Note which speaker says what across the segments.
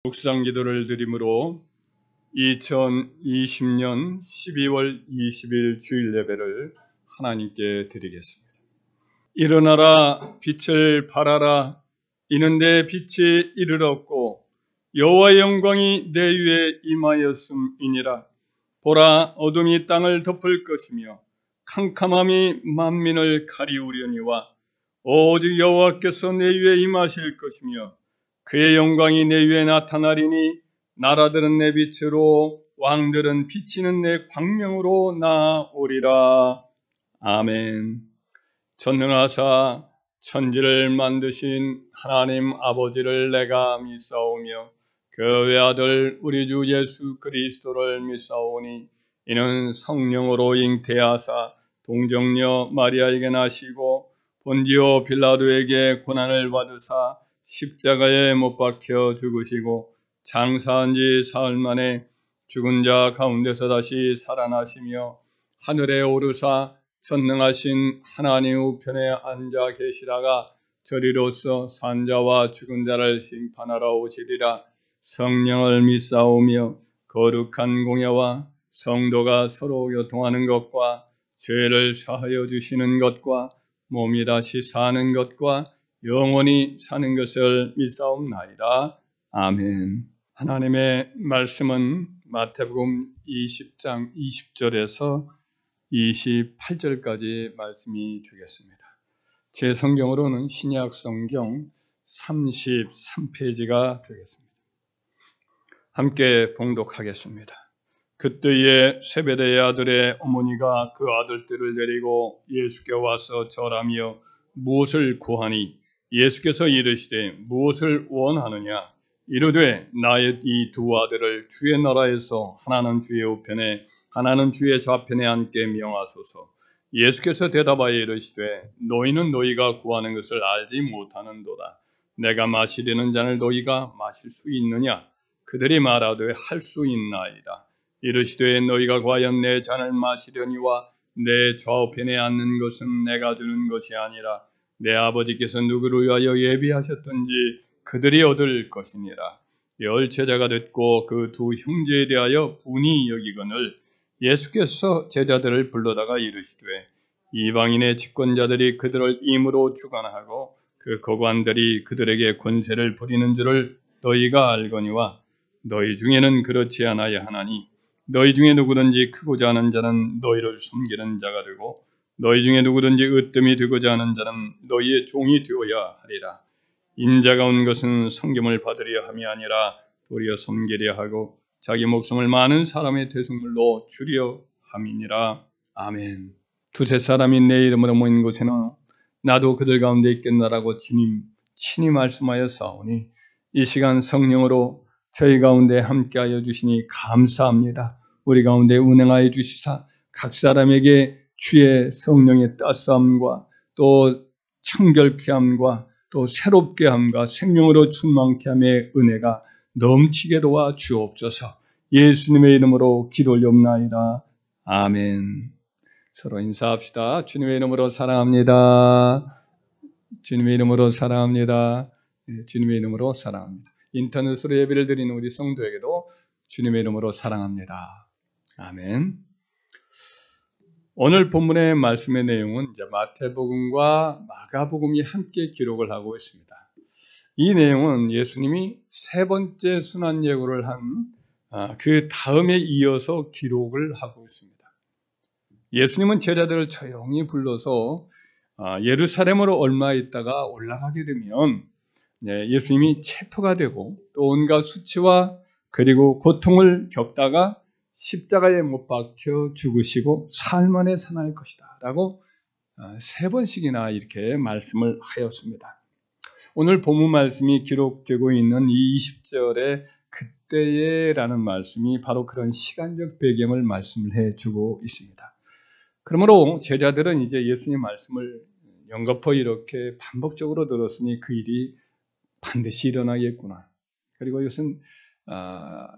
Speaker 1: 묵상 기도를 드림으로 2020년 12월 20일 주일 예배를 하나님께 드리겠습니다. 일어나라 빛을 발하라. 이는 내 빛이 이르렀고 여호와의 영광이 내 위에 임하였음이니라. 보라, 어둠이 땅을 덮을 것이며 캄캄함이 만민을 가리우려니와 오직 여호와께서 내 위에 임하실 것이며 그의 영광이 내 위에 나타나리니 나라들은 내 빛으로 왕들은 비치는 내 광명으로 나오리라. 아멘. 전능하사 천지를 만드신 하나님 아버지를 내가 믿사오며 그 외아들 우리 주 예수 그리스도를 믿사오니 이는 성령으로 잉태하사 동정녀 마리아에게 나시고 본디오 빌라도에게 고난을 받으사 십자가에 못 박혀 죽으시고 장사한 지 사흘 만에 죽은 자 가운데서 다시 살아나시며 하늘에 오르사 전능하신 하나님 우편에 앉아 계시다가 저리로서 산자와 죽은 자를 심판하러 오시리라. 성령을 믿사오며 거룩한 공예와 성도가 서로 교통하는 것과 죄를 사하여 주시는 것과 몸이 다시 사는 것과 영원히 사는 것을 믿사옵나이다. 아멘. 하나님의 말씀은 마태복음 20장 20절에서 28절까지 말씀이 되겠습니다. 제 성경으로는 신약 성경 33페이지가 되겠습니다. 함께 봉독하겠습니다. 그때에 세베대의 아들의 어머니가 그 아들들을 데리고 예수께 와서 절하며 무엇을 구하니 예수께서 이르시되 무엇을 원하느냐 이르되 나의 이 두 아들을 주의 나라에서 하나는 주의 우편에 하나는 주의 좌편에 앉게 명하소서. 예수께서 대답하여 이르시되 너희는 너희가 구하는 것을 알지 못하는도다. 내가 마시려는 잔을 너희가 마실 수 있느냐? 그들이 말하되 할 수 있나이다. 이르시되 너희가 과연 내 잔을 마시려니와 내 좌우편에 앉는 것은 내가 주는 것이 아니라 내 아버지께서 누구를 위하여 예비하셨든지 그들이 얻을 것이니라. 열 제자가 듣고 그 두 형제에 대하여 분이 여기거늘 예수께서 제자들을 불러다가 이르시되 이방인의 집권자들이 그들을 임으로 주관하고 그 거관들이 그들에게 권세를 부리는 줄을 너희가 알거니와 너희 중에는 그렇지 않아야 하나니 너희 중에 누구든지 크고자 하는 자는 너희를 섬기는 자가 되고 너희 중에 누구든지 으뜸이 되고자 하는 자는 너희의 종이 되어야 하리라. 인자가 온 것은 섬김을 받으려 함이 아니라 도리어 섬기려 하고 자기 목숨을 많은 사람의 대속물로 주려 함이니라. 아멘. 두세 사람이 내 이름으로 모인 곳에는 나도 그들 가운데 있겠나라고 주님 친히 말씀하여 사오니 이 시간 성령으로 저희 가운데 함께하여 주시니 감사합니다. 우리 가운데 운행하여 주시사 각 사람에게 주의 성령의 따스함과 또 청결케 함과 또 새롭게 함과 생명으로 충만케 함의 은혜가 넘치게 도와 주옵소서. 예수님의 이름으로 기도 올려옵나이다. 아멘. 서로 인사합시다. 주님의 이름으로 사랑합니다. 주님의 이름으로 사랑합니다. 주님의 이름으로 사랑합니다. 인터넷으로 예배를 드리는 우리 성도에게도 주님의 이름으로 사랑합니다. 아멘. 오늘 본문의 말씀의 내용은 이제 마태복음과 마가복음이 함께 기록을 하고 있습니다. 이 내용은 예수님이 세 번째 순환 예고를 한 그 다음에 이어서 기록을 하고 있습니다. 예수님은 제자들을 조용히 불러서 예루살렘으로 얼마 있다가 올라가게 되면 예수님이 체포가 되고 또 온갖 수치와 그리고 고통을 겪다가 십자가에 못 박혀 죽으시고 사흘 만에 살아날 것이다 라고 세 번씩이나 이렇게 말씀을 하였습니다. 오늘 본문 말씀이 기록되고 있는 이 20절에 그때에 라는 말씀이 바로 그런 시간적 배경을 말씀을 해주고 있습니다. 그러므로 제자들은 이제 예수님 말씀을 연거푸 이렇게 반복적으로 들었으니 그 일이 반드시 일어나겠구나. 그리고 이것은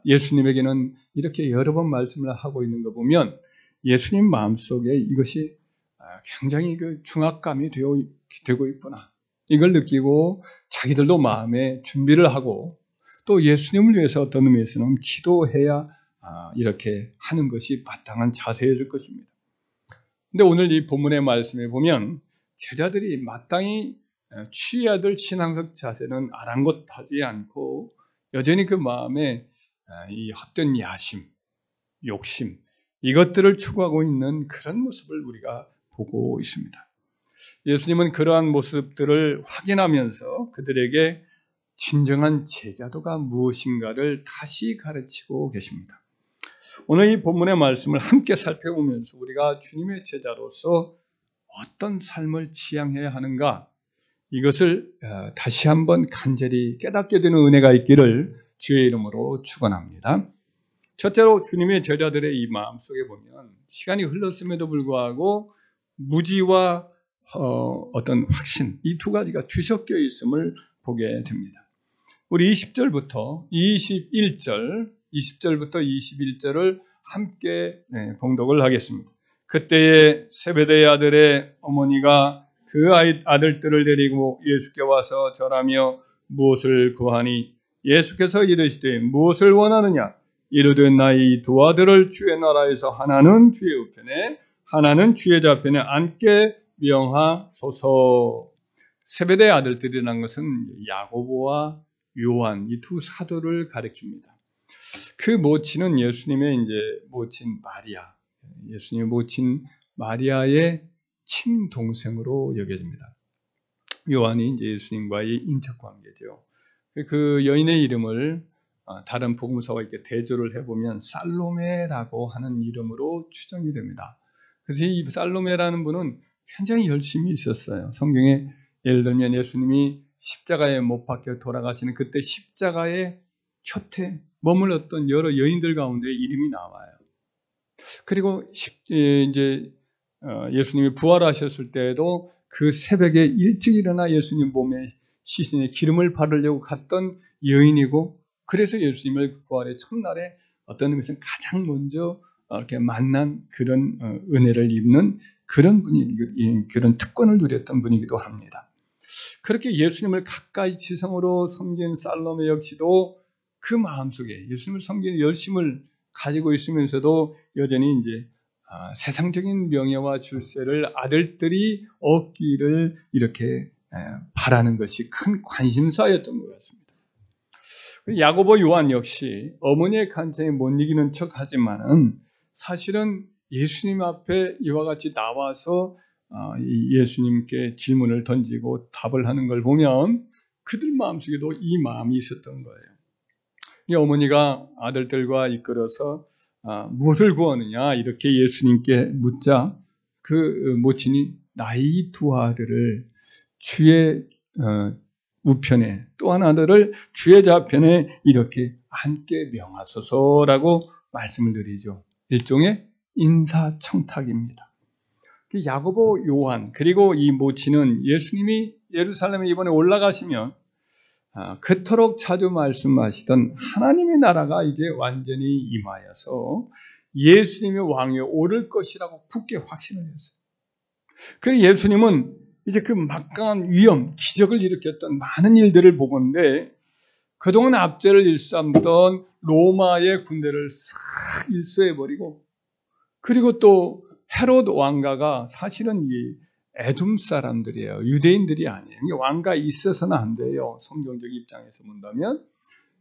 Speaker 1: 예수님에게는 이렇게 여러 번 말씀을 하고 있는 거 보면 예수님 마음속에 이것이 굉장히 그 중압감이 되고 있구나. 이걸 느끼고 자기들도 마음에 준비를 하고 또 예수님을 위해서 어떤 의미에서는 기도해야 이렇게 하는 것이 마땅한 자세일 것입니다. 근데 오늘 이 본문의 말씀에 보면 제자들이 마땅히 취해야 될 신앙적 자세는 아랑곳하지 않고 여전히 그 마음에 이 헛된 야심, 욕심 이것들을 추구하고 있는 그런 모습을 우리가 보고 있습니다. 예수님은 그러한 모습들을 확인하면서 그들에게 진정한 제자도가 무엇인가를 다시 가르치고 계십니다. 오늘 이 본문의 말씀을 함께 살펴보면서 우리가 주님의 제자로서 어떤 삶을 지향해야 하는가 이것을 다시 한번 간절히 깨닫게 되는 은혜가 있기를 주의 이름으로 축원합니다. 첫째로 주님의 제자들의 이 마음속에 보면 시간이 흘렀음에도 불구하고 무지와 어떤 확신 이 두 가지가 뒤섞여 있음을 보게 됩니다. 우리 20절부터 20절부터 21절을 함께 봉독을 하겠습니다. 그때에 세베대의 아들의 어머니가 그 아들들을 데리고 예수께 와서 절하며 무엇을 구하니 예수께서 이르시되 무엇을 원하느냐 이르되 나의 두 아들을 주의 나라에서 하나는 주의 우편에 하나는 주의 좌편에 앉게 명하소서. 세베대의 아들들이라는 것은 야고보와 요한 이 두 사도를 가리킵니다. 그 모친은 예수님의 이제 모친 마리아, 예수님의 모친 마리아의 친동생으로 여겨집니다. 요한이 이제 예수님과의 인척 관계죠. 그 여인의 이름을 다른 복음서와 이렇게 대조를 해보면 살로메라고 하는 이름으로 추정이 됩니다. 그래서 이 살로메라는 분은 굉장히 열심히 있었어요. 성경에 예를 들면 예수님이 십자가에 못 박혀 돌아가시는 그때 십자가의 곁에 머물렀던 여러 여인들 가운데 이름이 나와요. 그리고 이제 예수님이 부활하셨을 때에도 그 새벽에 일찍 일어나 예수님 몸에 시신에 기름을 바르려고 갔던 여인이고, 그래서 예수님을 부활의 첫날에 어떤 의미에서는 가장 먼저 이렇게 만난 그런 은혜를 입는 그런 분이, 그런 특권을 누렸던 분이기도 합니다. 그렇게 예수님을 가까이 지성으로 섬긴 살로메 역시도 그 마음속에 예수님을 섬기는 열심을 가지고 있으면서도 여전히 이제 세상적인 명예와 출세를 아들들이 얻기를 이렇게 바라는 것이 큰 관심사였던 것 같습니다. 야고보 요한 역시 어머니의 간청에 못 이기는 척하지만은 사실은 예수님 앞에 이와 같이 나와서 예수님께 질문을 던지고 답을 하는 걸 보면 그들 마음속에도 이 마음이 있었던 거예요. 이 어머니가 아들들과 이끌어서 무엇을 구하느냐 이렇게 예수님께 묻자 그 모친이 나의 두 아들을 주의 우편에 또 한 아들을 주의 좌편에 이렇게 앉게 명하소서라고 말씀을 드리죠. 일종의 인사청탁입니다. 야고보 요한 그리고 이 모친은 예수님이 예루살렘에 이번에 올라가시면 그토록 자주 말씀하시던 하나님의 나라가 이제 완전히 임하여서 예수님의 왕위에 오를 것이라고 굳게 확신을 했어요. 그래서 예수님은 이제 그 막강한 위험, 기적을 일으켰던 많은 일들을 보건대 그동안 압제를 일삼던 로마의 군대를 싹 일소해버리고, 그리고 또 헤롯 왕가가 사실은 이 에돔 사람들이에요. 유대인들이 아니에요. 왕가 있어서는 안 돼요. 성경적 입장에서 본다면.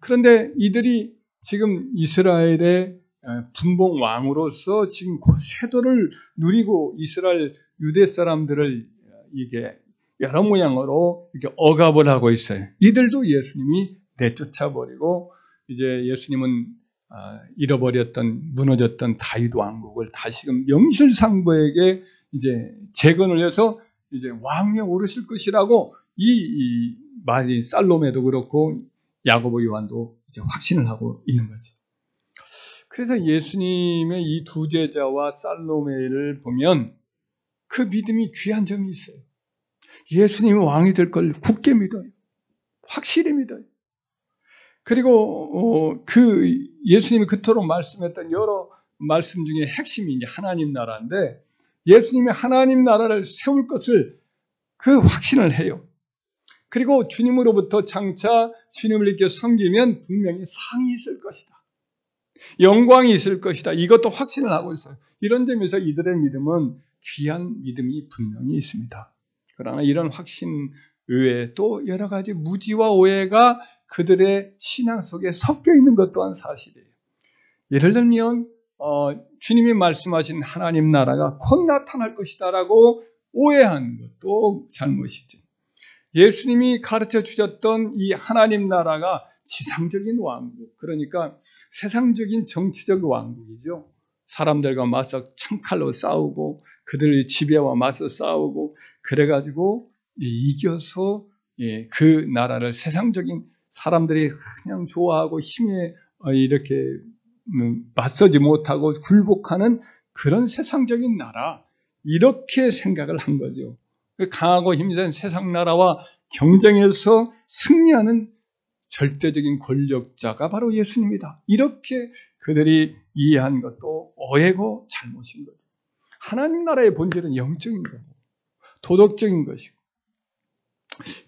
Speaker 1: 그런데 이들이 지금 이스라엘의 분봉 왕으로서 지금 세도를 누리고 이스라엘 유대 사람들을 이게 여러 모양으로 이렇게 억압을 하고 있어요. 이들도 예수님이 내쫓아버리고 이제 예수님은 잃어버렸던 무너졌던 다윗 왕국을 다시금 명실상부에게 이제 재건을 해서 이제 왕위에 오르실 것이라고 이 말이 살로메도 그렇고 야고보 요한도 이제 확신을 하고 있는 거죠. 그래서 예수님의 이 두 제자와 살로메를 보면 그 믿음이 귀한 점이 있어요. 예수님이 왕이 될 걸 굳게 믿어요. 확실히 믿어요. 그리고 그 예수님이 그토록 말씀했던 여러 말씀 중에 핵심이 이제 하나님 나라인데 예수님이 하나님 나라를 세울 것을 그 확신을 해요. 그리고 주님으로부터 장차 주님을 이렇게 섬기면 분명히 상이 있을 것이다. 영광이 있을 것이다. 이것도 확신을 하고 있어요. 이런 점에서 이들의 믿음은 귀한 믿음이 분명히 있습니다. 그러나 이런 확신 외에 또 여러 가지 무지와 오해가 그들의 신앙 속에 섞여 있는 것 또한 사실이에요. 예를 들면 주님이 말씀하신 하나님 나라가 곧 나타날 것이다라고 오해하는 것도 잘못이죠. 예수님이 가르쳐 주셨던 이 하나님 나라가 지상적인 왕국, 그러니까 세상적인 정치적 왕국이죠. 사람들과 맞서 창칼로 싸우고 그들의 지배와 맞서 싸우고 그래가지고 이겨서 그 나라를 세상적인 사람들이 그냥 좋아하고 힘에 이렇게 맞서지 못하고 굴복하는 그런 세상적인 나라, 이렇게 생각을 한 거죠. 강하고 힘센 세상 나라와 경쟁해서 승리하는 절대적인 권력자가 바로 예수님이다. 이렇게 그들이 이해한 것도 오해고 잘못인 거죠. 하나님 나라의 본질은 영적인 거고 도덕적인 것이고,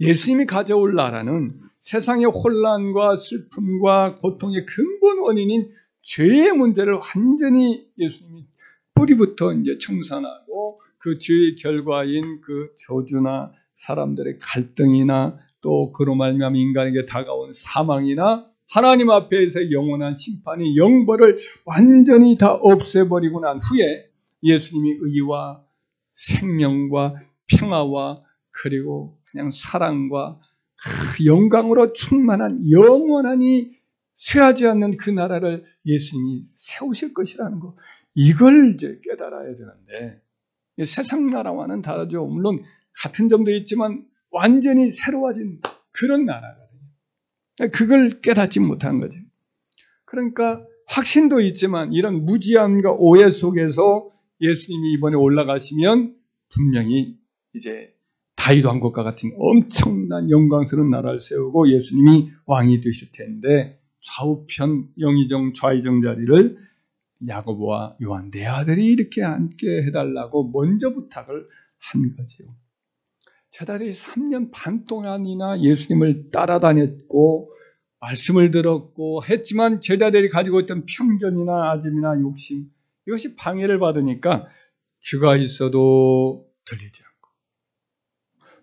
Speaker 1: 예수님이 가져올 나라는 세상의 혼란과 슬픔과 고통의 근본 원인인 죄의 문제를 완전히 예수님이 뿌리부터 이제 청산하고 그 죄의 결과인 그 저주나 사람들의 갈등이나 또 그로 말미암아 인간에게 다가온 사망이나 하나님 앞에서의 영원한 심판이 영벌을 완전히 다 없애버리고 난 후에 예수님이 의와 생명과 평화와 그리고 그냥 사랑과 그 영광으로 충만한 영원하니 쇠하지 않는 그 나라를 예수님이 세우실 것이라는 거, 이걸 이제 깨달아야 되는데 세상 나라와는 다르죠. 물론 같은 점도 있지만 완전히 새로워진 그런 나라거든요. 그걸 깨닫지 못한 거죠. 그러니까 확신도 있지만 이런 무지함과 오해 속에서 예수님이 이번에 올라가시면 분명히 이제 다윗 왕국과 같은 엄청난 영광스러운 나라를 세우고 예수님이 왕이 되실 텐데 좌우편 영의정 좌의정 자리를 야고보와 요한 내 아들이 이렇게 앉게 해달라고 먼저 부탁을 한 거죠. 제자들이 3년 반 동안이나 예수님을 따라다녔고 말씀을 들었고 했지만 제자들이 가지고 있던 편견이나 아집이나 욕심, 이것이 방해를 받으니까 귀가 있어도 들리지 않고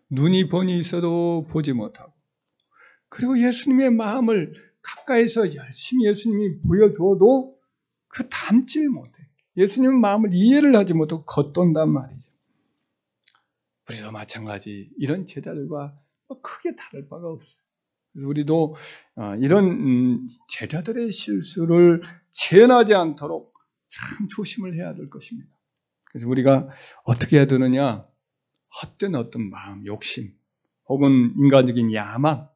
Speaker 1: 눈이 번이 있어도 보지 못하고, 그리고 예수님의 마음을 가까이서 열심히 예수님이 보여줘도 그 담지 못해. 예수님의 마음을 이해를 하지 못하고 겉돈단 말이죠. 우리도 마찬가지 이런 제자들과 크게 다를 바가 없어요. 우리도 이런 제자들의 실수를 재현하지 않도록 참 조심을 해야 될 것입니다. 그래서 우리가 어떻게 해야 되느냐, 헛된 어떤 마음, 욕심 혹은 인간적인 야망,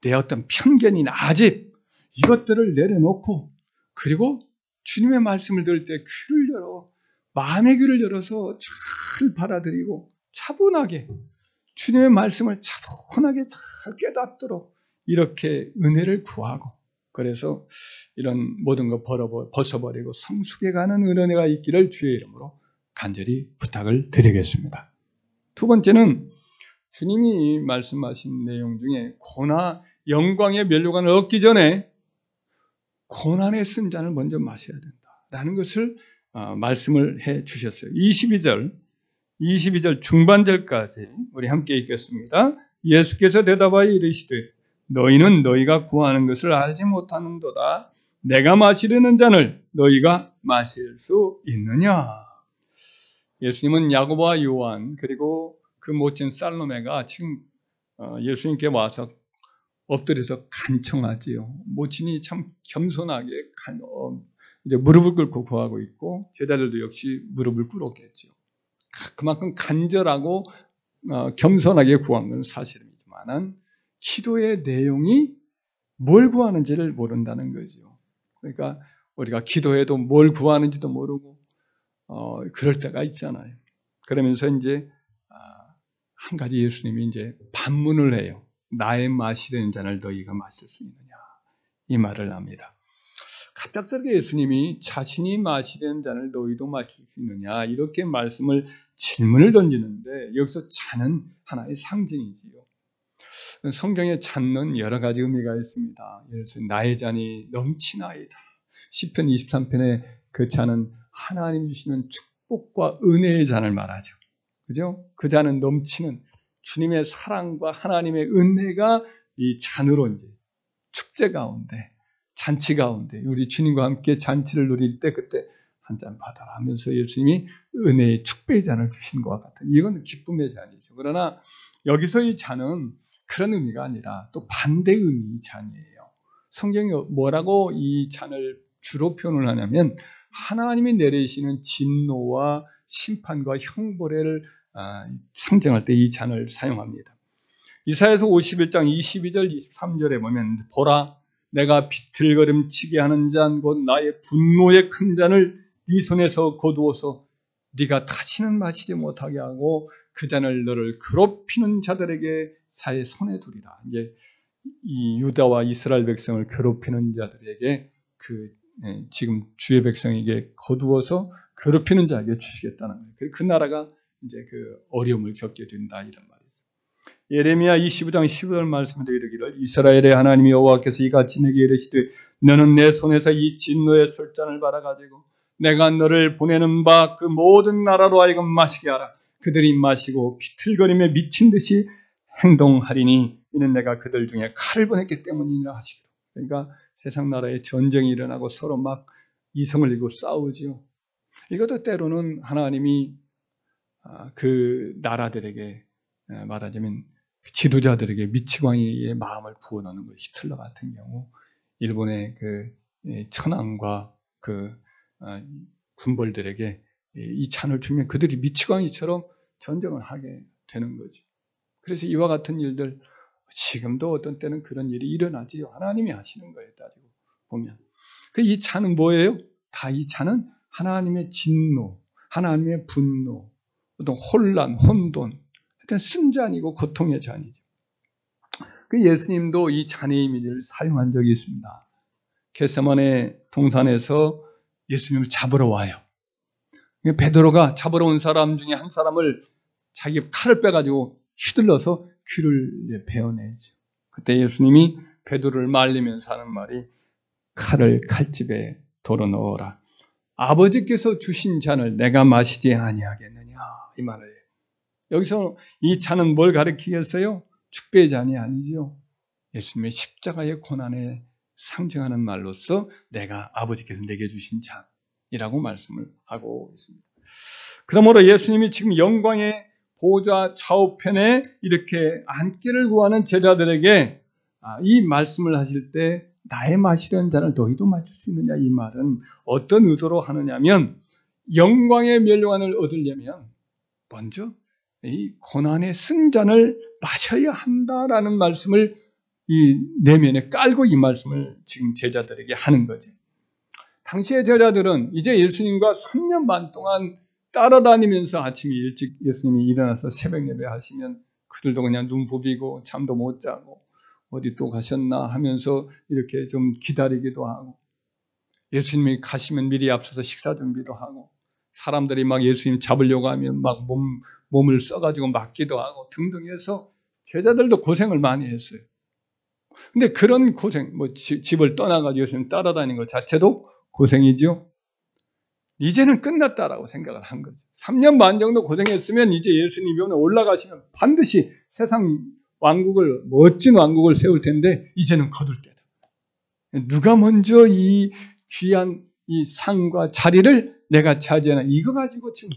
Speaker 1: 내 어떤 편견이나 아집, 이것들을 내려놓고 그리고 주님의 말씀을 들을 때 귀를 열어, 마음의 귀를 열어서 잘 받아들이고 차분하게 주님의 말씀을 차분하게 잘 깨닫도록 이렇게 은혜를 구하고, 그래서 이런 모든 거 벗어버리고 성숙해 가는 은혜가 있기를 주의 이름으로 간절히 부탁을 드리겠습니다. 두 번째는 주님이 말씀하신 내용 중에 영광의 면류관을 얻기 전에 고난의 쓴 잔을 먼저 마셔야 된다라는 것을 말씀을 해 주셨어요. 22절 중반절까지 우리 함께 읽겠습니다. 예수께서 대답하여 이르시되 너희는 너희가 구하는 것을 알지 못하는도다. 내가 마시려는 잔을 너희가 마실 수 있느냐. 예수님은 야고보와 요한 그리고 그 모친 살로메가 지금 예수님께 와서 엎드려서 간청하지요. 모친이 참 겸손하게 이제 무릎을 꿇고 구하고 있고 제자들도 역시 무릎을 꿇었겠죠. 그만큼 간절하고 겸손하게 구한 건 사실이지만은 기도의 내용이 뭘 구하는지를 모른다는 거죠. 그러니까 우리가 기도해도 뭘 구하는지도 모르고 그럴 때가 있잖아요. 그러면서 이제 한 가지 예수님이 이제 반문을 해요. 나의 마시려는 잔을 너희가 마실 수 있느냐, 이 말을 합니다. 갑작스럽게 예수님이 자신이 마시려는 잔을 너희도 마실 수 있느냐 이렇게 질문을 던지는데 여기서 잔은 하나의 상징이지요. 성경에 잔은 여러 가지 의미가 있습니다. 예를 들어서 나의 잔이 넘치나이다. 시편 23편에 그 잔은 하나님 주시는 축복과 은혜의 잔을 말하죠. 그죠? 그 잔은 넘치는 주님의 사랑과 하나님의 은혜가 이 잔으로 이제 축제 가운데, 잔치 가운데 우리 주님과 함께 잔치를 누릴 때 그때 한 잔 받아라 하면서 예수님이 은혜의 축배의 잔을 주신 것과 같은, 이건 기쁨의 잔이죠. 그러나 여기서 이 잔은 그런 의미가 아니라 또 반대 의미의 잔이에요. 성경이 뭐라고 이 잔을 주로 표현을 하냐면 하나님이 내리시는 진노와 심판과 형벌을 상징할 때 이 잔을 사용합니다. 이사야서 51장 22절 23절에 보면 보라 내가 비틀거림치게 하는 잔 곧 나의 분노의 큰 잔을 네 손에서 거두어서 네가 다시는 마시지 못하게 하고 그 잔을 너를 괴롭히는 자들에게 사의 손에 두리라. 이제 이 유다와 이스라엘 백성을 괴롭히는 자들에게 지금 주의 백성에게 거두어서 괴롭히는 자에게 주시겠다는 거예요. 그 나라가 이제 그 어려움을 겪게 된다 이런 말이죠. 예레미야 25장 15절 말씀에 이르기를 이스라엘의 하나님 여호와께서 이같이 내게 이르시되 너는 내 손에서 이 진노의 술잔을 받아가지고 내가 너를 보내는 바 그 모든 나라로 하여금 마시게 하라. 그들이 마시고 비틀거림에 미친 듯이 행동하리니 이는 내가 그들 중에 칼을 보냈기 때문이라 하시기로. 그러니까 세상 나라에 전쟁이 일어나고 서로 막 이성을 이고 싸우지요. 이것도 때로는 하나님이 그 나라들에게 말하자면 지도자들에게 미치광이의 마음을 부어넣는 것. 히틀러 같은 경우 일본의 그 천황과 그 군벌들에게 이 잔을 주면 그들이 미치광이처럼 전쟁을 하게 되는 거죠. 그래서 이와 같은 일들 지금도 어떤 때는 그런 일이 일어나지요. 하나님이 하시는 거예요. 따지고 보면 이 잔은 뭐예요? 다 이 잔은 하나님의 진노, 하나님의 분노, 어떤 혼란, 혼돈, 하여튼 쓴잔이고 고통의 잔이죠. 그 예수님도 이 잔의 이미지를 사용한 적이 있습니다. 겟세마네 동산에서 예수님을 잡으러 와요. 베드로가 잡으러 온 사람 중에 한 사람을 자기 칼을 빼가지고 휘둘러서 귀를 베어내죠. 그때 예수님이 베드로를 말리면서 하는 말이 칼을 칼집에 도로 넣어라. 아버지께서 주신 잔을 내가 마시지 아니하겠느냐 이 말을 해요. 여기서 이 잔은 뭘 가리키겠어요? 축배의 잔이 아니지요. 예수님의 십자가의 고난에 상징하는 말로서 내가 아버지께서 내게 주신 잔이라고 말씀을 하고 있습니다. 그러므로 예수님이 지금 영광의 보좌 좌우편에 이렇게 앉기를 구하는 제자들에게 이 말씀을 하실 때 나의 마시려는 잔을 너희도 마실 수 있느냐 이 말은 어떤 의도로 하느냐면 영광의 멸류관을 얻으려면 먼저 이 고난의 쓴 잔을 마셔야 한다라는 말씀을 이 내면에 깔고 이 말씀을 지금 제자들에게 하는 거지. 당시의 제자들은 이제 예수님과 3년 반 동안 따라다니면서 아침에 일찍 예수님이 일어나서 새벽 예배 하시면 그들도 그냥 눈 부비고 잠도 못 자고 어디 또 가셨나 하면서 이렇게 좀 기다리기도 하고 예수님이 가시면 미리 앞서서 식사 준비도 하고 사람들이 막 예수님 잡으려고 하면 막 몸을 써가지고 막기도 하고 등등 해서 제자들도 고생을 많이 했어요. 근데 그런 고생, 집을 떠나가지고 예수님 따라다니는 것 자체도 고생이죠. 이제는 끝났다라고 생각을 한 거죠. 3년 반 정도 고생했으면 이제 예수님이 오늘 올라가시면 반드시 세상 왕국을, 멋진 왕국을 세울 텐데 이제는 거둘 때다. 누가 먼저 이 귀한 이 상과 자리를 내가 차지하나 이거 가지고 지금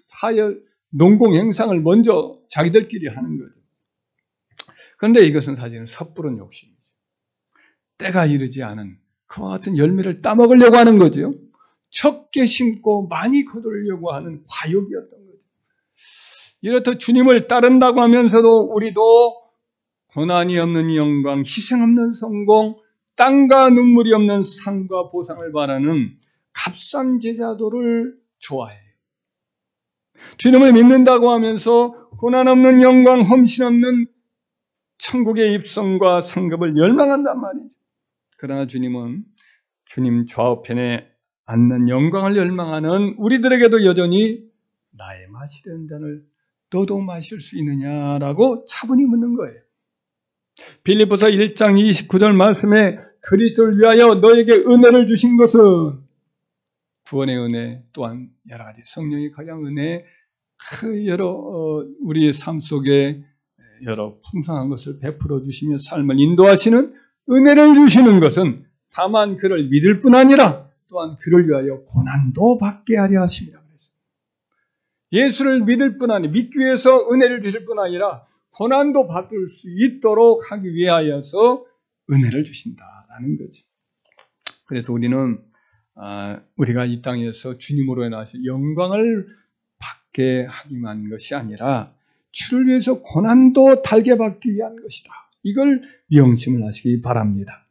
Speaker 1: 사열 농공 행상을 먼저 자기들끼리 하는 거죠. 그런데 이것은 사실은 섣부른 욕심이죠. 때가 이르지 않은 그와 같은 열매를 따먹으려고 하는 거죠. 적게 심고 많이 거두려고 하는 과욕이었던 거죠. 이렇듯 주님을 따른다고 하면서도 우리도 고난이 없는 영광, 희생 없는 성공, 땀과 눈물이 없는 상과 보상을 바라는 값싼 제자도를 좋아해요. 주님을 믿는다고 하면서 고난 없는 영광, 험신 없는 천국의 입성과 상급을 열망한단 말이죠. 그러나 주님은 주님 좌우편에 앉는 영광을 열망하는 우리들에게도 여전히 나의 마시려는 잔을 너도 마실 수 있느냐라고 차분히 묻는 거예요. 빌립보서 1장 29절 말씀에 그리스도를 위하여 너에게 은혜를 주신 것은 구원의 은혜 또한 여러 가지 성령의 각양 은혜 그 여러 우리의 삶 속에 여러 풍성한 것을 베풀어 주시며 삶을 인도하시는 은혜를 주시는 것은 다만 그를 믿을 뿐 아니라 또한 그를 위하여 고난도 받게 하려 하십니다. 예수를 믿을 뿐 아니라 믿기 위해서 은혜를 주실 뿐 아니라 고난도 받을 수 있도록 하기 위하여서 은혜를 주신다라는 거지. 그래서 우리는 우리가 이 땅에서 주님으로 인하여 영광을 받게 하기만 한 것이 아니라 주를 위해서 고난도 달게 받기 위한 것이다. 이걸 명심을 하시기 바랍니다.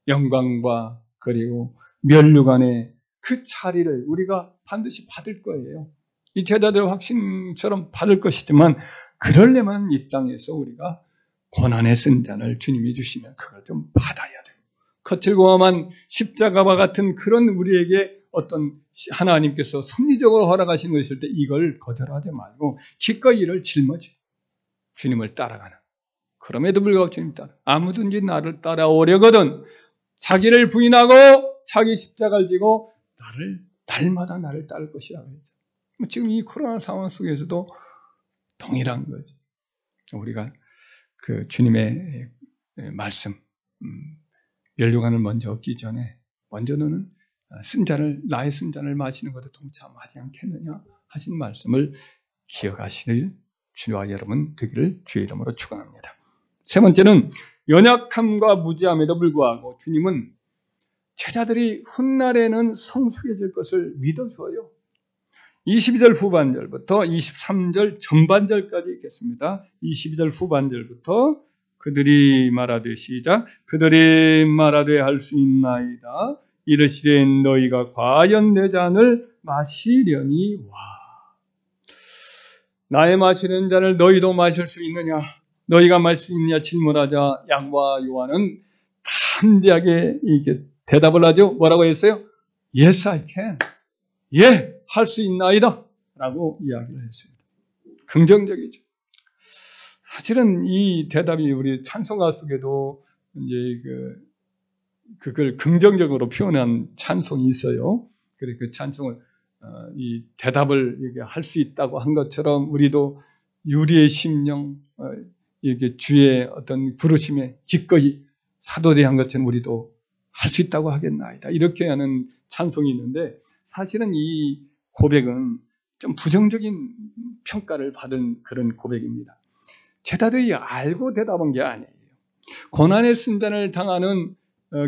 Speaker 1: 영광과 그리고 면류관의 그 차리를 우리가 반드시 받을 거예요. 이 제자들 확신처럼 받을 것이지만 그러려면 이 땅에서 우리가 고난의 쓴잔을 주님이 주시면 그걸 좀 받아야 돼요. 거칠고 험한 십자가와 같은 그런 우리에게 어떤 하나님께서 섭리적으로 허락하신 것이 있을 때 이걸 거절하지 말고 기꺼이 이를 짊어지 주님을 따라가는. 그럼에도 불구하고 주님 따라 아무든지 나를 따라오려거든 자기를 부인하고 자기 십자가를 지고 날마다 나를 따를 것이라고 했죠. 지금 이 코로나 상황 속에서도 동일한 거지. 우리가 그 주님의 말씀, 면류관을 먼저 얻기 전에 먼저 너는 나의 쓴잔을 마시는 것에 동참하지 않겠느냐 하신 말씀을 기억하시길 주와 여러분 되기를 주의 이름으로 축원합니다. 세 번째는 연약함과 무지함에도 불구하고 주님은 제자들이 훗날에는 성숙해질 것을 믿어줘요. 22절 후반절부터 23절 전반절까지 있겠습니다. 22절 후반절부터 그들이 말하되 시작. 그들이 말하되 할 수 있나이다. 이르시되 너희가 과연 내 잔을 마시려니 와. 나의 마시는 잔을 너희도 마실 수 있느냐? 너희가 마실 수 있느냐 질문하자 야고보와 요한은 담대하게 이렇게 대답을 하죠. 뭐라고 했어요? Yes, I can. 예, 할 수 있나이다. 라고 이야기를 했습니다. 긍정적이죠. 사실은 이 대답이 우리 찬송가 속에도 이제 그걸 긍정적으로 표현한 찬송이 있어요. 그래 그 찬송을 이 대답을 할 수 있다고 한 것처럼 우리도 유리의 심령 이게 주의 어떤 부르심에 기꺼이 사도되한 것처럼 우리도 할 수 있다고 하겠나이다. 이렇게 하는 찬송이 있는데 사실은 이 고백은 좀 부정적인 평가를 받은 그런 고백입니다. 제자들이 알고 대답한 게 아니에요. 고난의 순간을 당하는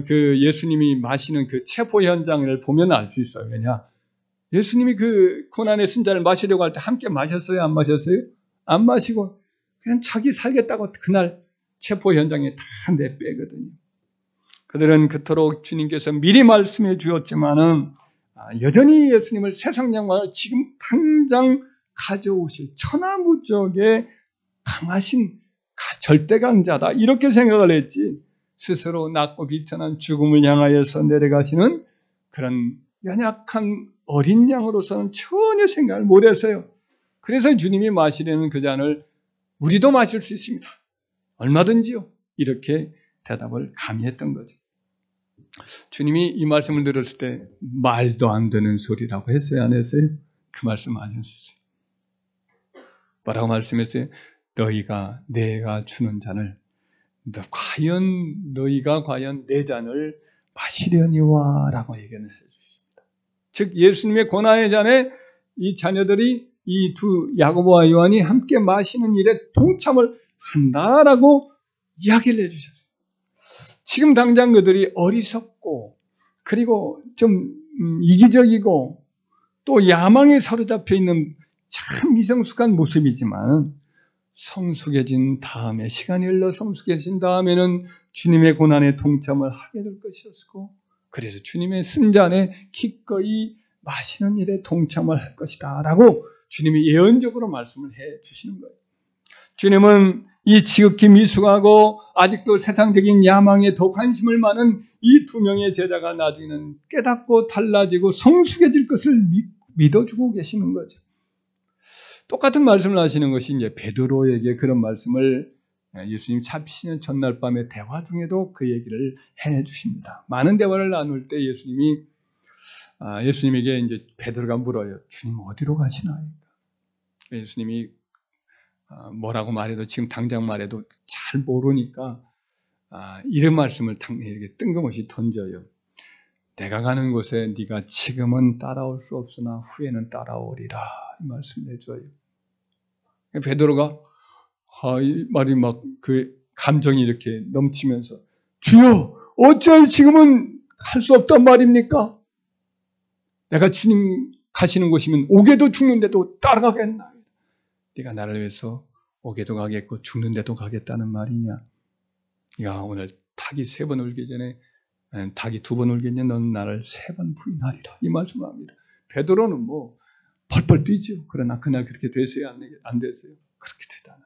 Speaker 1: 그 예수님이 마시는 그 체포 현장을 보면 알 수 있어요. 왜냐? 예수님이 그 고난의 순잔을 마시려고 할 때 함께 마셨어요? 안 마셨어요? 안 마시고 그냥 자기 살겠다고 그날 체포 현장에 다 내빼거든요. 그들은 그토록 주님께서 미리 말씀해 주었지만은 여전히 예수님을 세상 영광을 지금 당장 가져오실 천하무적의 강하신 절대강자다 이렇게 생각을 했지 스스로 낮고 비천한 죽음을 향하여서 내려가시는 그런 연약한 어린 양으로서는 전혀 생각을 못했어요. 그래서 주님이 마시려는 그 잔을 우리도 마실 수 있습니다. 얼마든지요. 이렇게 대답을 감히 했던 거죠. 주님이 이 말씀을 들었을 때 말도 안 되는 소리라고 했어요? 안 했어요? 그 말씀 안 했어요. 뭐라고 말씀했어요? 내가 주는 잔을 너희가 과연 내 잔을 마시려니와 라고 얘기를 해주십니다. 즉 예수님의 고난의 잔에 이 자녀들이 이 두 야고보와 요한이 함께 마시는 일에 동참을 한다라고 이야기를 해주셨어요. 지금 당장 그들이 어리석고 그리고 좀 이기적이고 또 야망에 사로잡혀 있는 참 미성숙한 모습이지만 성숙해진 다음에 시간이 흘러 성숙해진 다음에는 주님의 고난에 동참을 하게 될 것이었고 그래서 주님의 쓴잔에 기꺼이 마시는 일에 동참을 할 것이다 라고 주님이 예언적으로 말씀을 해 주시는 거예요. 주님은 이 지극히 미숙하고 아직도 세상적인 야망에 더 관심을 많은 이 두 명의 제자가 나중에는 깨닫고 달라지고 성숙해질 것을 믿어주고 계시는 거죠. 똑같은 말씀을 하시는 것이 이제 베드로에게 그런 말씀을 예수님 잡히시는 전날 밤의 대화 중에도 그 얘기를 해 주십니다. 많은 대화를 나눌 때 예수님에게 이제 베드로가 물어요. 주님 어디로 가시나요? 예수님이 뭐라고 말해도 지금 당장 말해도 잘 모르니까 이런 말씀을 이렇게 뜬금없이 던져요. 내가 가는 곳에 네가 지금은 따라올 수 없으나 후에는 따라오리라 이 말씀을 해줘요. 베드로가 이 말이 막 그 감정이 이렇게 넘치면서 주여 어찌하여 지금은 갈 수 없단 말입니까? 내가 주님 가시는 곳이면 오게도 죽는데도 따라가겠나? 네가 나를 위해서 오게도 가겠고 죽는데도 가겠다는 말이냐? 야 오늘 닭이 3번 울기 전에 닭이 2번 울기 전에 너는 나를 3번 부인하리라 이 말씀을 합니다. 베드로는 뭐 펄펄 뛰죠. 그러나 그날 그렇게 됐어요? 안 됐어요? 그렇게 되다.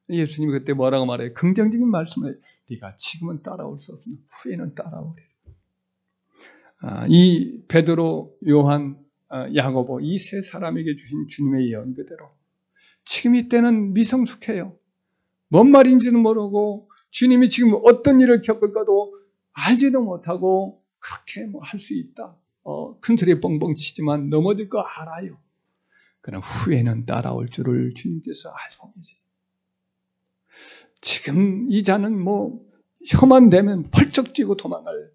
Speaker 1: 예수님이 그때 뭐라고 말해요? 긍정적인 말씀을 해요. 네가 지금은 따라올 수 없으나 후에는 따라오리라. 이 베드로, 요한, 야고보 이 3사람에게 주신 주님의 예언 그대로 지금 이때는 미성숙해요. 뭔 말인지는 모르고 주님이 지금 어떤 일을 겪을까도 알지도 못하고 그렇게 뭐 할 수 있다. 큰 소리에 뻥뻥 치지만 넘어질 거 알아요. 그러나 후에는 따라올 줄을 주님께서 알고 계세요. 지금 이 자는 뭐 혀만 대면 펄쩍 뛰고 도망갈